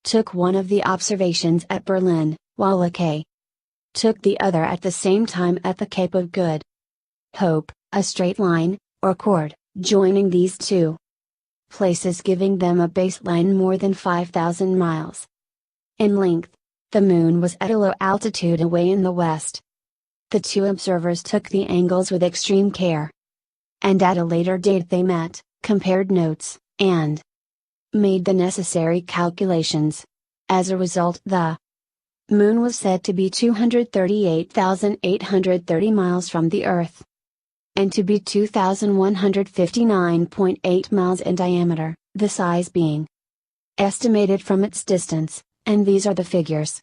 took one of the observations at Berlin, while Lequet took the other at the same time at the Cape of Good Hope, a straight line, or chord, joining these two places, giving them a baseline more than 5,000 miles in length. The Moon was at a low altitude away in the west. The two observers took the angles with extreme care. And at a later date they met, compared notes, and made the necessary calculations. As a result, the Moon was said to be 238,830 miles from the Earth, and to be 2,159.8 miles in diameter, the size being estimated from its distance, and these are the figures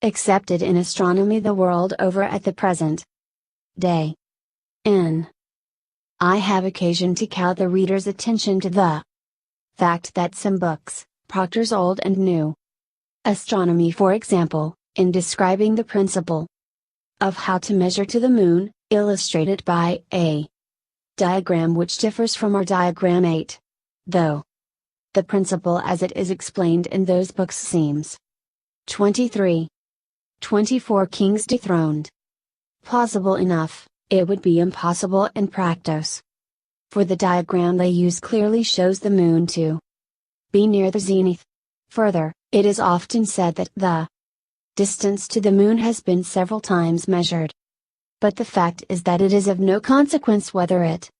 accepted in astronomy the world over at the present day. I have occasion to call the reader's attention to the fact that some books, Proctor's Old and New Astronomy for example, in describing the principle of how to measure to the Moon, illustrate it by a diagram which differs from our diagram 8. Though the principle as it is explained in those books seems 23. 24 Kings Dethroned plausible enough, it would be impossible in practice. For the diagram they use clearly shows the Moon to be near the zenith. Further, it is often said that the distance to the Moon has been several times measured. But the fact is that it is of no consequence whether it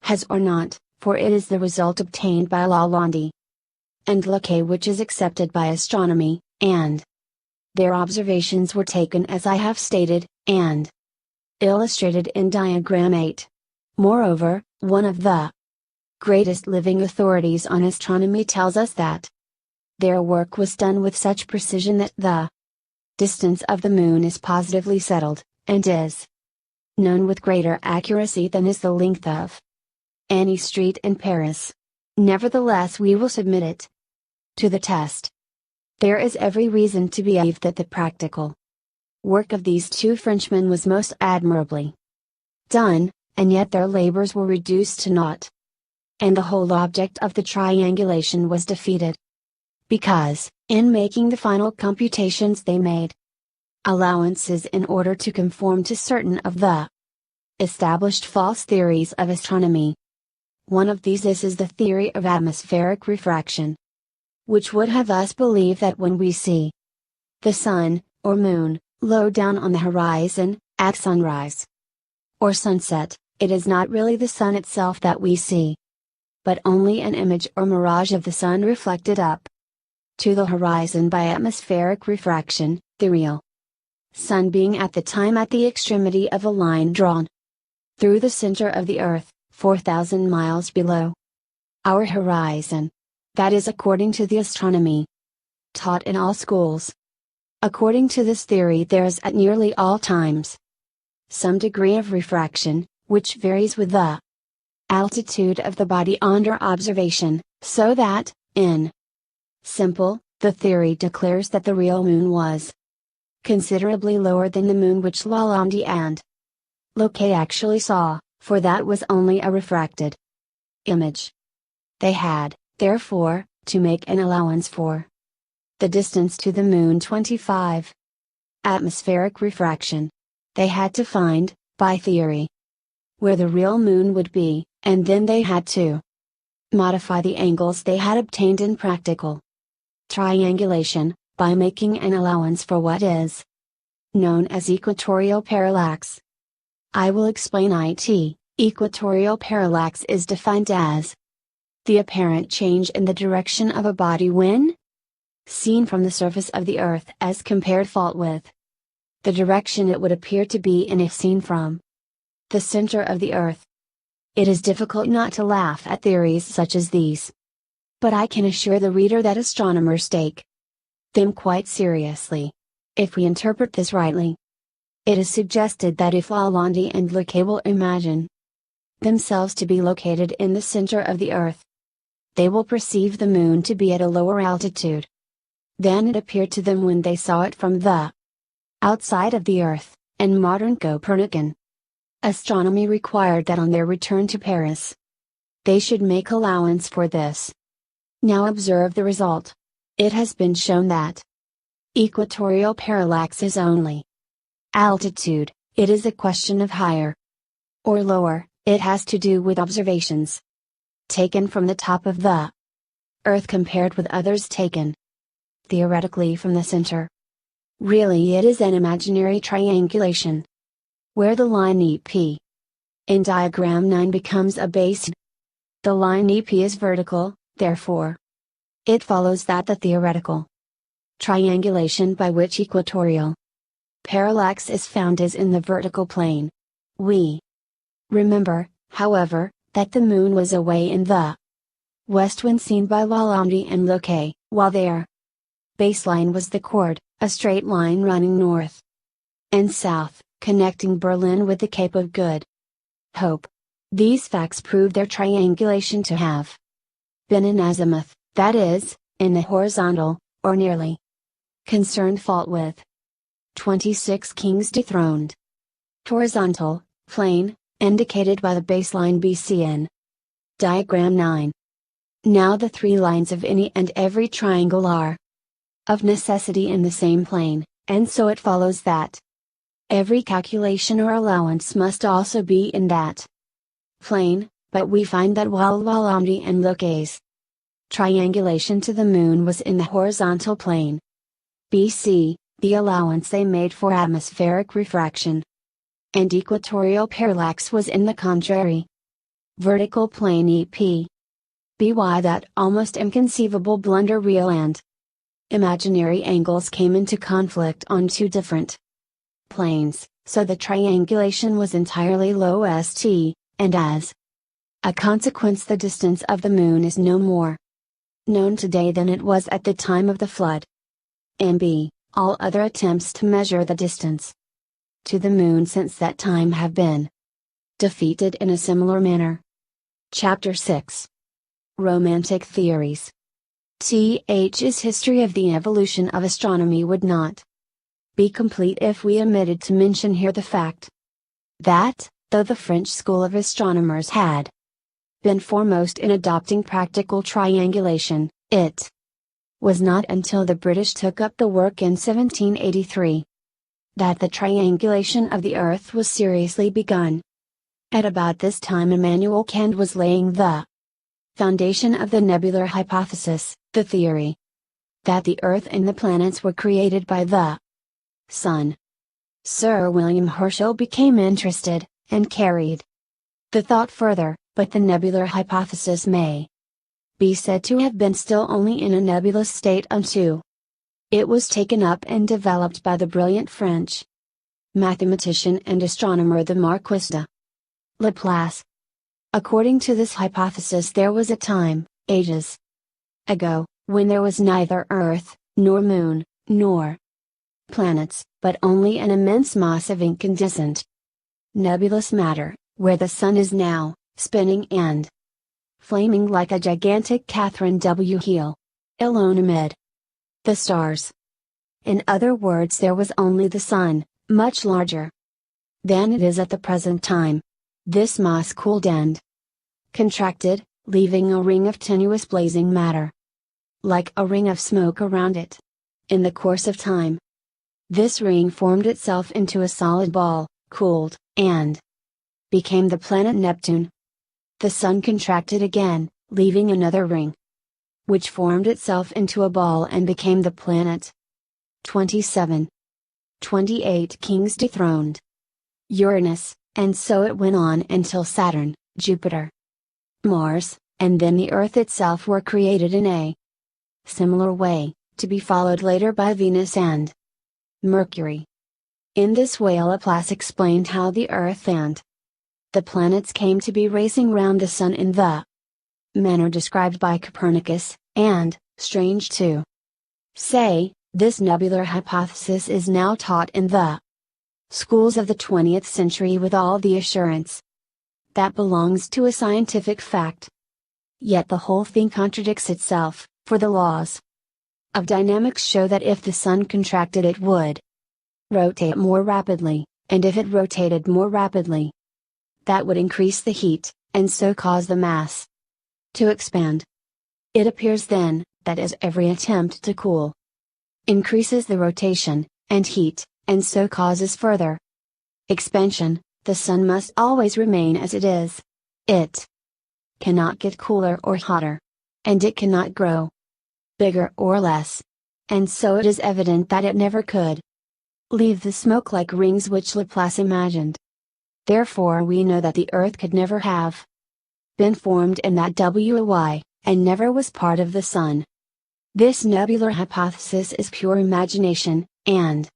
has or not, for it is the result obtained by Lalande and Lequet which is accepted by astronomy, and their observations were taken as I have stated, and illustrated in diagram 8. Moreover, one of the greatest living authorities on astronomy tells us that their work was done with such precision that the distance of the Moon is positively settled, and is known with greater accuracy than is the length of any street in Paris. Nevertheless, we will submit it to the test. There is every reason to believe that the practical work of these two Frenchmen was most admirably done, and yet their labors were reduced to naught. And the whole object of the triangulation was defeated. Because, in making the final computations they made allowances in order to conform to certain of the established false theories of astronomy. One of these is the theory of atmospheric refraction, which would have us believe that when we see the Sun, or Moon, low down on the horizon, at sunrise or sunset, it is not really the Sun itself that we see, but only an image or mirage of the Sun reflected up to the horizon by atmospheric refraction, the real Sun being at the time at the extremity of a line drawn through the center of the Earth, 4,000 miles below our horizon. That is according to the astronomy taught in all schools. According to this theory there is at nearly all times some degree of refraction, which varies with the altitude of the body under observation, so that, in simple, the theory declares that the real Moon was considerably lower than the Moon which Lalande and Lequet actually saw, for that was only a refracted image. They had, therefore, to make an allowance for the distance to the Moon 25 atmospheric refraction. They had to find, by theory, where the real Moon would be, and then they had to modify the angles they had obtained in practical triangulation, by making an allowance for what is known as equatorial parallax. I will explain it. Equatorial parallax is defined as the apparent change in the direction of a body when seen from the surface of the Earth as compared fault with the direction it would appear to be in if seen from the center of the Earth. It is difficult not to laugh at theories such as these, but I can assure the reader that astronomers take them quite seriously, if we interpret this rightly. It is suggested that if Lalande and Lequet will imagine themselves to be located in the center of the Earth, they will perceive the Moon to be at a lower altitude than it appeared to them when they saw it from the outside of the Earth, and modern Copernican astronomy required that on their return to Paris, they should make allowance for this. Now observe the result. It has been shown that equatorial parallax is only altitude. It is a question of higher or lower. It has to do with observations taken from the top of the Earth compared with others taken theoretically from the center. Really, it is an imaginary triangulation, where the line EP in diagram 9 becomes a base. The line EP is vertical, therefore, it follows that the theoretical triangulation by which equatorial parallax is found is in the vertical plane. We remember, however, that the moon was away in the west when seen by logob and loci, while their baseline was the chord, a straight line running north and south, connecting Berlin with the Cape of Good Hope. These facts prove their triangulation to have been in azimuth, that is, in the horizontal, or nearly concerned fault with 26 kings dethroned. Horizontal, plane, indicated by the baseline BCN. Diagram 9. Now the three lines of any and every triangle are of necessity in the same plane, and so it follows that every calculation or allowance must also be in that plane, but we find that while logob and loci's triangulation to the moon was in the horizontal plane BC, the allowance they made for atmospheric refraction and equatorial parallax was in the contrary vertical plane EP. By that almost inconceivable blunder, real and imaginary angles came into conflict on two different planes, so the triangulation was entirely low st, and as a consequence the distance of the moon is no more known today than it was at the time of the flood. B. All other attempts to measure the distance to the moon since that time have been defeated in a similar manner. Chapter 6. Romantic Theories. Th's history of the evolution of astronomy would not be complete if we omitted to mention here the fact that, though the French school of astronomers had been foremost in adopting practical triangulation, it was not until the British took up the work in 1783 that the triangulation of the Earth was seriously begun. At about this time Immanuel Kant was laying the foundation of the nebular hypothesis, the theory that the Earth and the planets were created by the Sun. Sir William Herschel became interested, and carried the thought further, but the nebular hypothesis may be said to have been still only in a nebulous state until it was taken up and developed by the brilliant French mathematician and astronomer the Marquis de Laplace. According to this hypothesis, there was a time, ages ago, when there was neither Earth, nor Moon, nor planets, but only an immense mass of incandescent nebulous matter, where the Sun is now, spinning and flaming like a gigantic Catherine W. heel, alone amid the stars. In other words, there was only the Sun, much larger than it is at the present time. This mass cooled and contracted, leaving a ring of tenuous blazing matter, like a ring of smoke around it. In the course of time, this ring formed itself into a solid ball, cooled, and became the planet Neptune. The Sun contracted again, leaving another ring, which formed itself into a ball and became the planet. 27. 28 kings dethroned Uranus, and so it went on until Saturn, Jupiter, Mars, and then the Earth itself were created in a similar way, to be followed later by Venus and Mercury. In this way Laplace explained how the Earth and the planets came to be racing round the Sun in the manner described by Copernicus, and, strange to say, this nebular hypothesis is now taught in the schools of the 20th century with all the assurance that belongs to a scientific fact. Yet the whole thing contradicts itself, for the laws of dynamics show that if the Sun contracted it would rotate more rapidly, and if it rotated more rapidly, that would increase the heat, and so cause the mass to expand. It appears then, that as every attempt to cool increases the rotation, and heat, and so causes further expansion, the sun must always remain as it is. It cannot get cooler or hotter. And it cannot grow bigger or less. And so it is evident that it never could leave the smoke-like rings which Laplace imagined. Therefore we know that the Earth could never have been formed in that way, and never was part of the Sun. This nebular hypothesis is pure imagination, and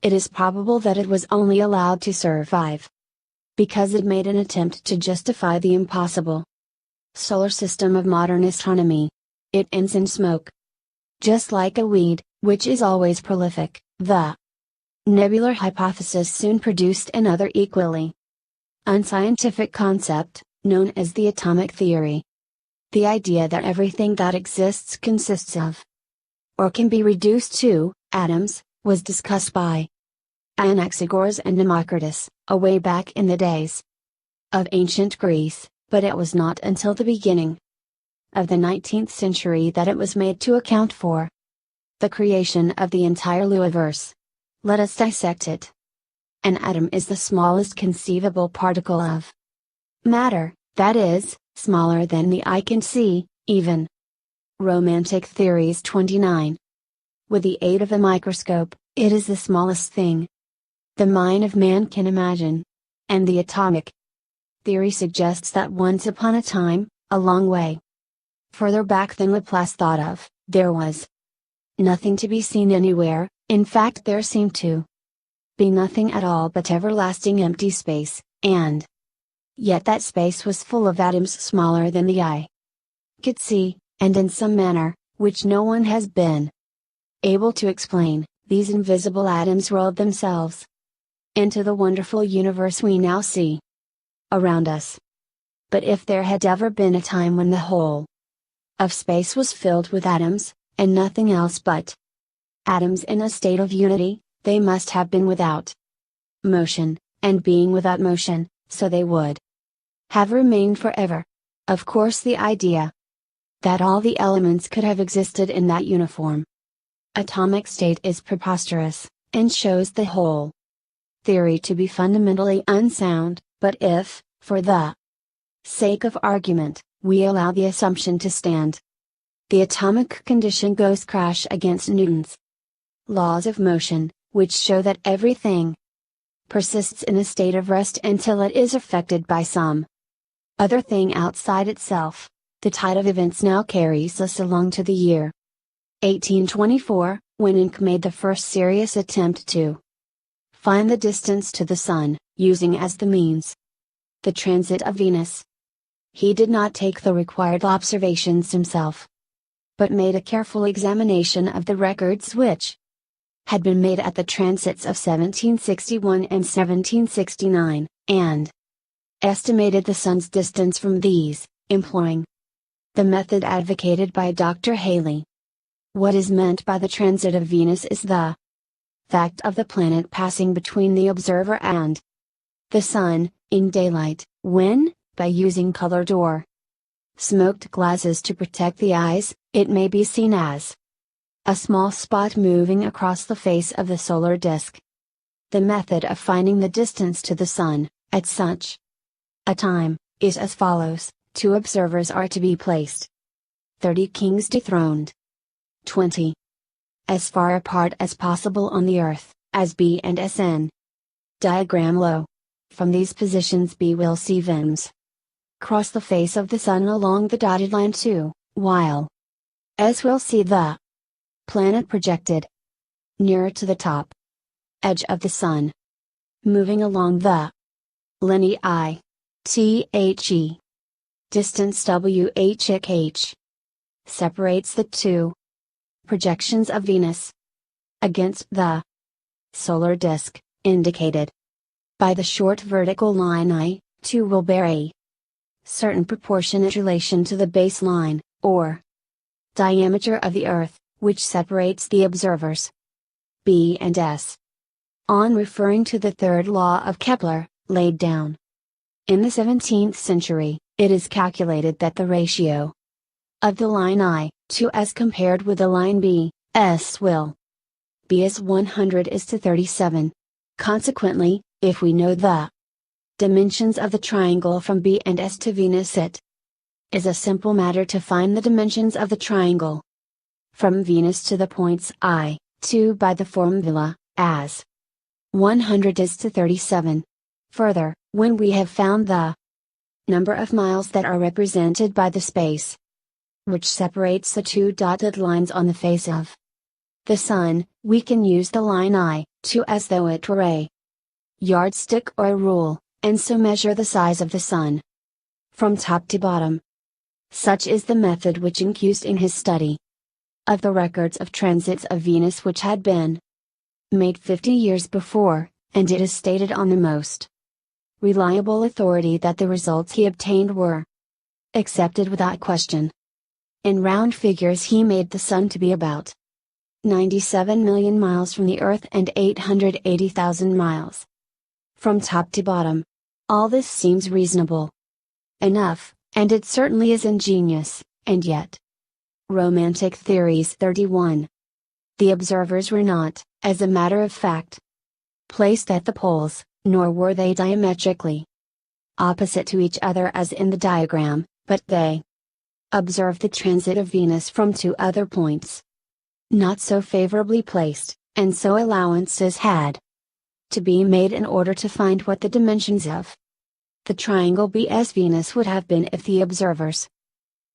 it is probable that it was only allowed to survive because it made an attempt to justify the impossible solar system of modern astronomy. It ends in smoke. Just like a weed, which is always prolific, the nebular hypothesis soon produced another equally unscientific concept, known as the atomic theory. The idea that everything that exists consists of, or can be reduced to, atoms, was discussed by Anaxagoras and Democritus, away back in the days of ancient Greece, but it was not until the beginning of the 19th century that it was made to account for the creation of the entire universe. Let us dissect it. An atom is the smallest conceivable particle of matter, that is, smaller than the eye can see, even. Romantic Theories 29. With the aid of a microscope, it is the smallest thing the mind of man can imagine. And the atomic theory suggests that once upon a time, a long way further back than Laplace thought of, there was nothing to be seen anywhere. In fact there seemed to be nothing at all but everlasting empty space, and yet that space was full of atoms smaller than the eye could see, and in some manner, which no one has been able to explain, these invisible atoms rolled themselves into the wonderful universe we now see around us. But if there had ever been a time when the whole of space was filled with atoms, and nothing else but atoms in a state of unity, they must have been without motion, and being without motion, so they would have remained forever. Of course the idea that all the elements could have existed in that uniform atomic state is preposterous, and shows the whole theory to be fundamentally unsound. But if, for the sake of argument, we allow the assumption to stand, the atomic condition goes crash against Newton's laws of motion, which show that everything persists in a state of rest until it is affected by some other thing outside itself. The tide of events now carries us along to the year 1824, when Encke made the first serious attempt to find the distance to the Sun, using as the means the transit of Venus. He did not take the required observations himself, but made a careful examination of the records which had been made at the transits of 1761 and 1769, and estimated the Sun's distance from these, employing the method advocated by Dr. Halley. What is meant by the transit of Venus is the fact of the planet passing between the observer and the Sun, in daylight, when, by using colored or smoked glasses to protect the eyes, it may be seen as a small spot moving across the face of the solar disk. The method of finding the distance to the Sun, at such a time, is as follows: 2 observers are to be placed 30 kings dethroned, 20 as far apart as possible on the Earth, as B and SN. Diagram low. From these positions B will see Venus cross the face of the Sun along the dotted line 2, while S will see the planet projected nearer to the top edge of the Sun, moving along the linear THE distance WH separates the 2 projections of Venus against the solar disk, indicated by the short vertical line I2 will bear a certain proportionate relation to the baseline, or diameter of the Earth, which separates the observers B and S. on referring to the third law of Kepler, laid down. In the 17th century, it is calculated that the ratio of the line I, to S compared with the line B, S will be as 100 is to 37. Consequently, if we know the dimensions of the triangle from B and S to Venus, it is a simple matter to find the dimensions of the triangle from Venus to the points I, 2 by the formula, as 100 is to 37. Further, when we have found the number of miles that are represented by the space which separates the two dotted lines on the face of the Sun, we can use the line I, 2 as though it were a yardstick or a rule, and so measure the size of the Sun from top to bottom. Such is the method which Inc used in his study of the records of transits of Venus which had been made 50 years before, and it is stated on the most reliable authority that the results he obtained were accepted without question. In round figures he made the Sun to be about 97 million miles from the Earth and 880,000 miles from top to bottom. All this seems reasonable enough, and it certainly is ingenious, and yet romantic theories. 31. The observers were not, as a matter of fact, placed at the poles, nor were they diametrically opposite to each other as in the diagram, but they observed the transit of Venus from two other points, not so favorably placed, and so allowances had to be made in order to find what the dimensions of the triangle BS Venus would have been if the observers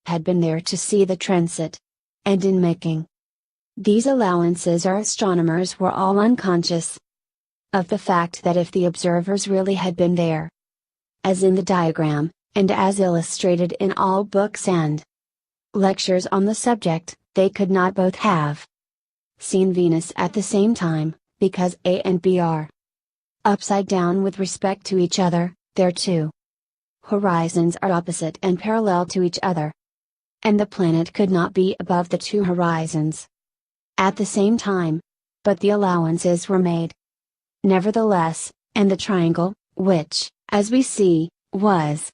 had been there to see the transit. And in making these allowances our astronomers were all unconscious of the fact that if the observers really had been there, as in the diagram, and as illustrated in all books and lectures on the subject, they could not both have seen Venus at the same time, because A and B are upside down with respect to each other. Their two horizons are opposite and parallel to each other, and the planet could not be above the two horizons at the same time. But the allowances were made nevertheless, and the triangle, which, as we see, was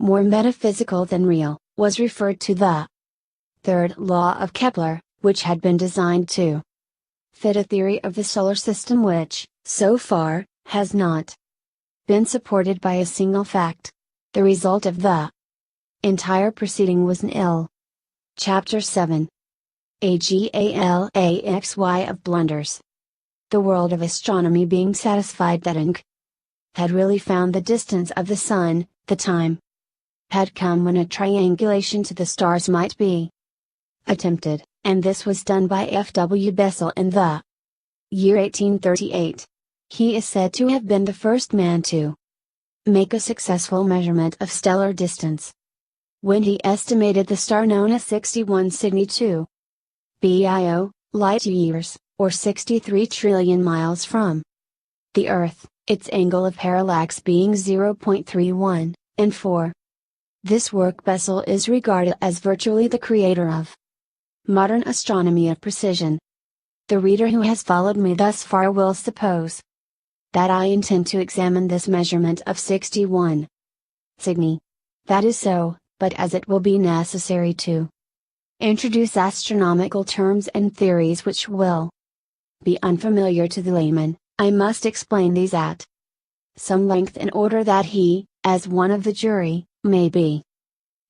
more metaphysical than real, was referred to the third law of Kepler, which had been designed to fit a theory of the solar system which, so far, has not been supported by a single fact. The result of the entire proceeding was nil. Chapter 7. AGALAXY of blunders. The world of astronomy being satisfied that Inc had really found the distance of the Sun, the time had come when a triangulation to the stars might be attempted, and this was done by F. W. Bessel in the year 1838. He is said to have been the first man to make a successful measurement of stellar distance, when he estimated the star known as 61 Cygni to BIO, light years, or 63 trillion miles from the Earth, its angle of parallax being 0.31, and 4. This work Bessel is regarded as virtually the creator of modern astronomy of precision. The reader who has followed me thus far will suppose that I intend to examine this measurement of 61 Cygni. That is so, but as it will be necessary to introduce astronomical terms and theories which will be unfamiliar to the layman, I must explain these at some length in order that he, as one of the jury, may be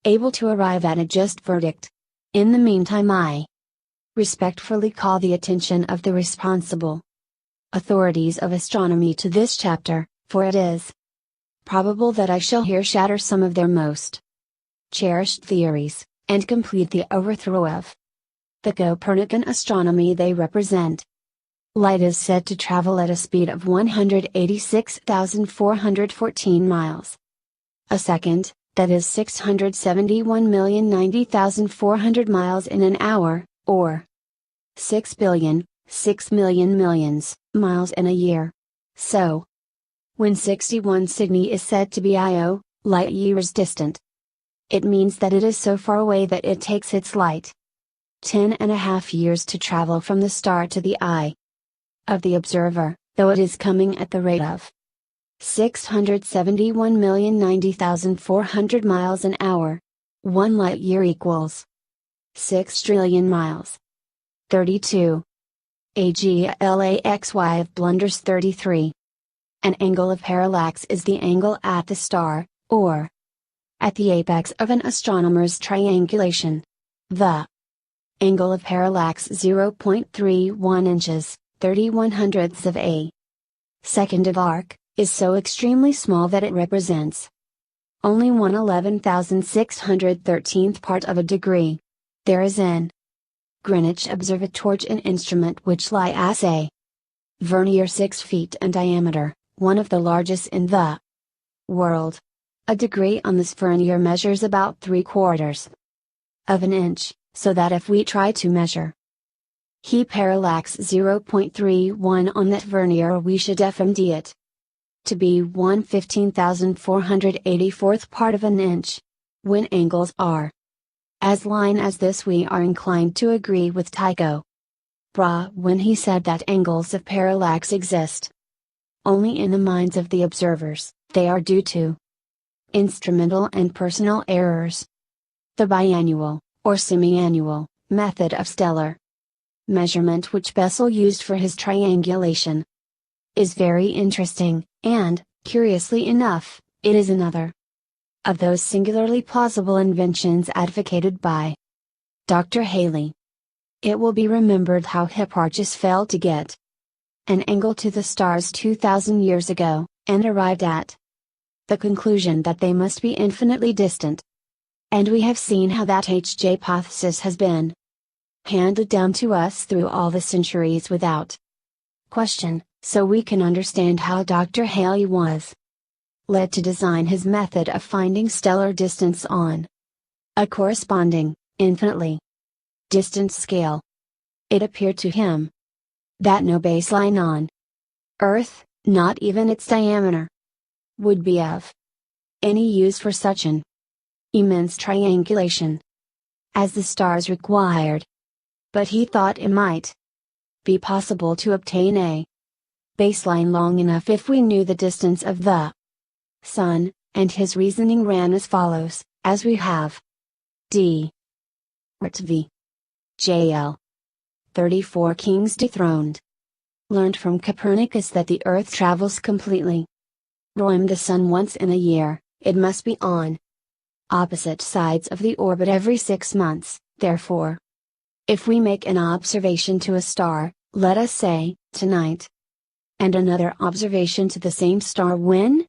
able to arrive at a just verdict. In the meantime I respectfully call the attention of the responsible authorities of astronomy to this chapter, for it is probable that I shall here shatter some of their most cherished theories, and complete the overthrow of the Copernican astronomy they represent. Light is said to travel at a speed of 186,414 miles a second, that is 671,090,400 miles in an hour, or 6 billion, 6 million millions, miles in a year. So, when 61 Cygni is said to be IO, light years distant, it means that it is so far away that it takes its light 10.5 years to travel from the star to the eye of the observer, though it is coming at the rate of 671,090,400 miles an hour. 1 light year equals 6 trillion miles. 32. AGLAXY of blunders 33. An angle of parallax is the angle at the star, or at the apex of an astronomer's triangulation. The angle of parallax 0.31 inches, 31/100ths of a second of arc, is so extremely small that it represents only 1/11,613th part of a degree. There is in Greenwich Observatory an instrument which lie as a vernier 6 feet in diameter, one of the largest in the world. A degree on this vernier measures about 3/4 of an inch, so that if we try to measure parallax 0.31 on that vernier, we should find it to be 1/15,484th part of an inch. When angles are as line as this, we are inclined to agree with Tycho Brahe when he said that angles of parallax exist only in the minds of the observers. They are due to instrumental and personal errors. The biannual, or semi-annual, method of stellar measurement which Bessel used for his triangulation is very interesting, and, curiously enough, it is another of those singularly plausible inventions advocated by Dr. Halley. It will be remembered how Hipparchus failed to get an angle to the stars 2,000 years ago, and arrived at the conclusion that they must be infinitely distant. And we have seen how that hypothesis has been handed down to us through all the centuries without question, so we can understand how Dr. Halley was led to design his method of finding stellar distance on a corresponding, infinitely distant scale. It appeared to him that no baseline on Earth, not even its diameter, would be of any use for such an immense triangulation as the stars required. But he thought it might be possible to obtain a baseline long enough if we knew the distance of the Sun, and his reasoning ran as follows: as we have d v jl 34 kings dethroned, learned from Copernicus that the Earth travels completely round the Sun once in a year, it must be on opposite sides of the orbit every 6 months. Therefore, if we make an observation to a star, let us say, tonight, and another observation to the same star when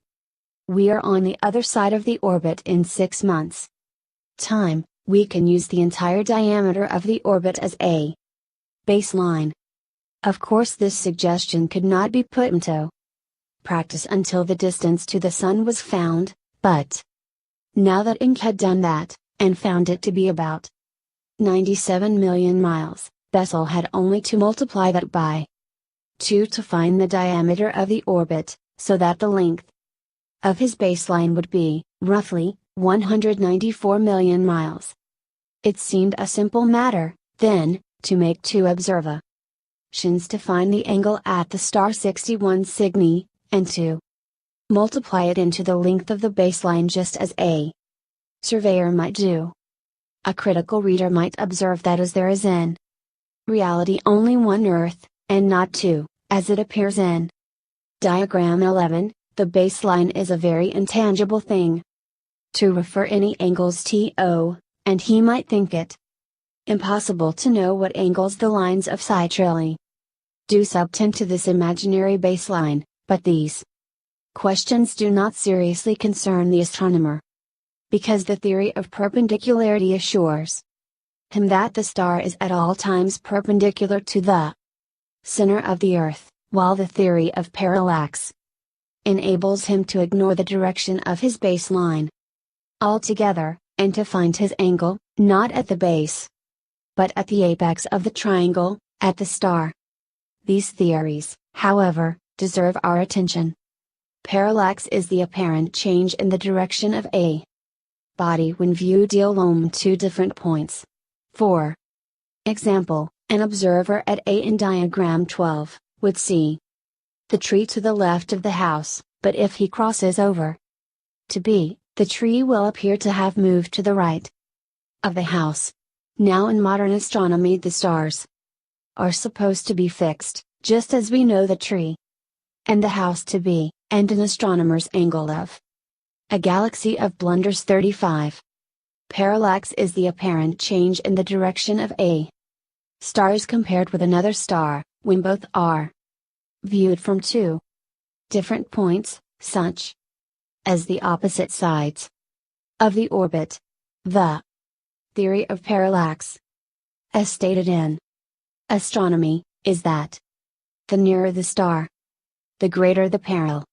we are on the other side of the orbit in 6 months' time, we can use the entire diameter of the orbit as a baseline. Of course, this suggestion could not be put into practice until the distance to the Sun was found, but now that Inc had done that, and found it to be about 97 million miles, Bessel had only to multiply that by 2 to find the diameter of the orbit, so that the length of his baseline would be, roughly, 194 million miles. It seemed a simple matter, then, to make 2 observations to find the angle at the star 61 Cygni, and to multiply it into the length of the baseline just as a surveyor might do. A critical reader might observe that as there is in reality only one Earth, and not 2, as it appears in Diagram 11, the baseline is a very intangible thing to refer any angles to, and he might think it impossible to know what angles the lines of Citrilli do subtend to this imaginary baseline, but these questions do not seriously concern the astronomer, because the theory of perpendicularity assures him that the star is at all times perpendicular to the center of the Earth, while the theory of parallax enables him to ignore the direction of his baseline altogether, and to find his angle, not at the base, but at the apex of the triangle, at the star. These theories, however, deserve our attention. Parallax is the apparent change in the direction of a body when viewed along 2 different points. For example, an observer at A in diagram 12, would see the tree to the left of the house, but if he crosses over to B, the tree will appear to have moved to the right of the house. Now in modern astronomy the stars are supposed to be fixed, just as we know the tree and the house to be, and an astronomer's angle of a galaxy of blunders 35. Parallax is the apparent change in the direction of a star as compared with another star, when both are viewed from two different points, such as the opposite sides of the orbit. The theory of parallax, as stated in astronomy, is that the nearer the star, the greater the parallel.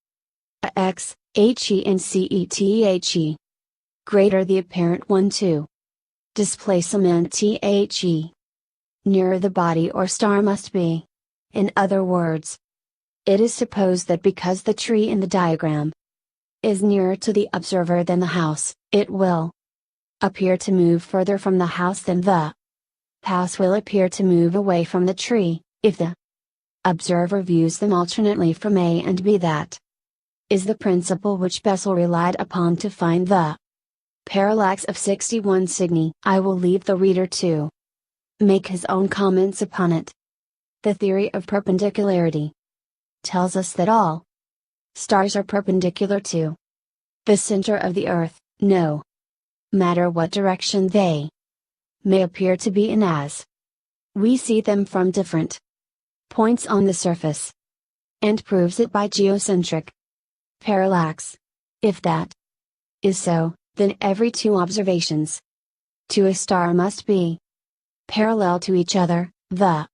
X, HE and CETHE. Greater the apparent one to displacement THE. Nearer the body or star must be. In other words, it is supposed that because the tree in the diagram is nearer to the observer than the house, it will appear to move further from the house than the house will appear to move away from the tree, if the observer views them alternately from A and B. That is the principle which Bessel relied upon to find the parallax of 61 Cygni. I will leave the reader to make his own comments upon it. The theory of perpendicularity tells us that all stars are perpendicular to the center of the Earth, no matter what direction they may appear to be in as we see them from different points on the surface, and proves it by geocentric parallax. If that is so, then every two observations to a star must be parallel to each other. The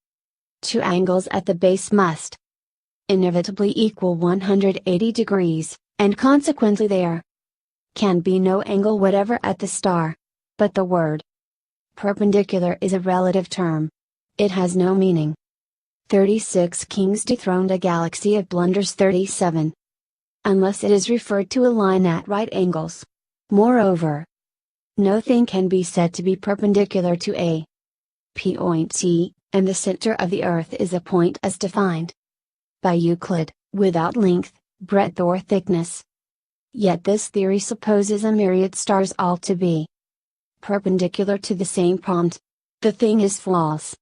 two angles at the base must inevitably equal 180 degrees, and consequently there can be no angle whatever at the star. But the word perpendicular is a relative term. It has no meaning. 36 Kings dethroned a galaxy of blunders 37. Unless it is referred to a line at right angles. Moreover, no thing can be said to be perpendicular to a point T, and the center of the Earth is a point as defined by Euclid, without length, breadth or thickness. Yet this theory supposes a myriad stars all to be perpendicular to the same point. The thing is false.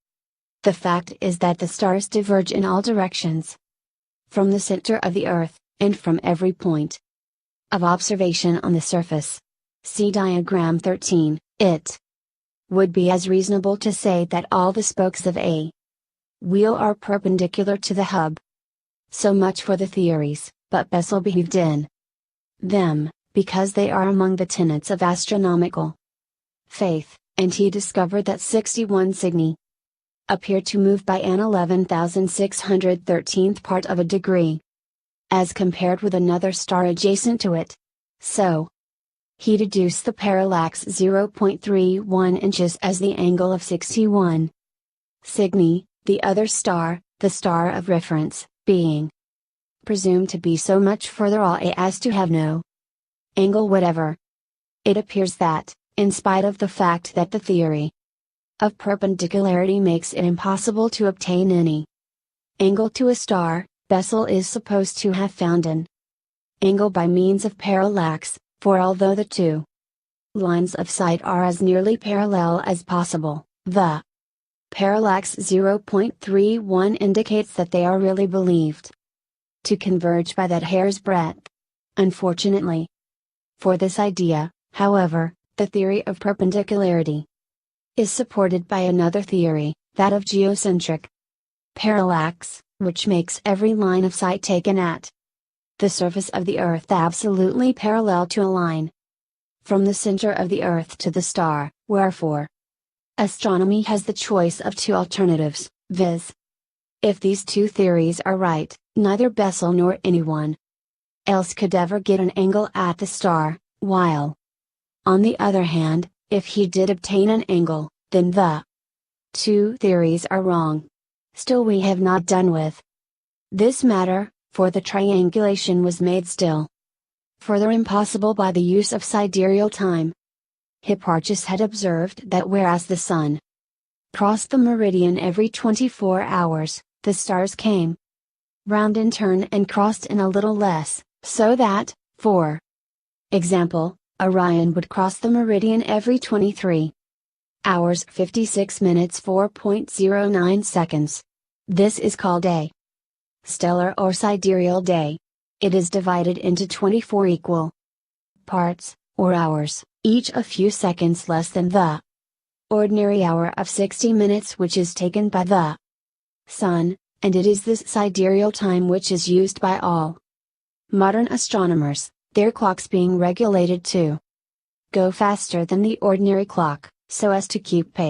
The fact is that the stars diverge in all directions from the center of the Earth, and from every point of observation on the surface. See diagram 13. It would be as reasonable to say that all the spokes of a wheel are perpendicular to the hub. So much for the theories, but Bessel believed in them, because they are among the tenets of astronomical faith, and he discovered that 61 Cygni appear to move by an 11,613th part of a degree, as compared with another star adjacent to it. So, he deduced the parallax 0.31 inches as the angle of 61 Cygni, the other star, the star of reference, being presumed to be so much further away as to have no angle whatever. It appears that, in spite of the fact that the theory of perpendicularity makes it impossible to obtain any angle to a star, Bessel is supposed to have found an angle by means of parallax, for although the two lines of sight are as nearly parallel as possible, the parallax 0.31 indicates that they are really believed to converge by that hair's breadth. Unfortunately for this idea, however, the theory of perpendicularity is supported by another theory, that of geocentric parallax, which makes every line of sight taken at the surface of the Earth absolutely parallel to a line from the center of the Earth to the star. Wherefore, astronomy has the choice of two alternatives, viz. If these two theories are right, neither Bessel nor anyone else could ever get an angle at the star, while, on the other hand, if he did obtain an angle, then the two theories are wrong. Still, we have not done with this matter, for the triangulation was made still further impossible by the use of sidereal time. Hipparchus had observed that whereas the sun crossed the meridian every 24 hours, the stars came round in turn and crossed in a little less, so that, for example, Orion would cross the meridian every 23 hours 56 minutes 4.09 seconds. This is called a stellar or sidereal day. It is divided into 24 equal parts, or hours, each a few seconds less than the ordinary hour of 60 minutes which is taken by the Sun, and it is this sidereal time which is used by all modern astronomers, their clocks being regulated to go faster than the ordinary clock, so as to keep pace.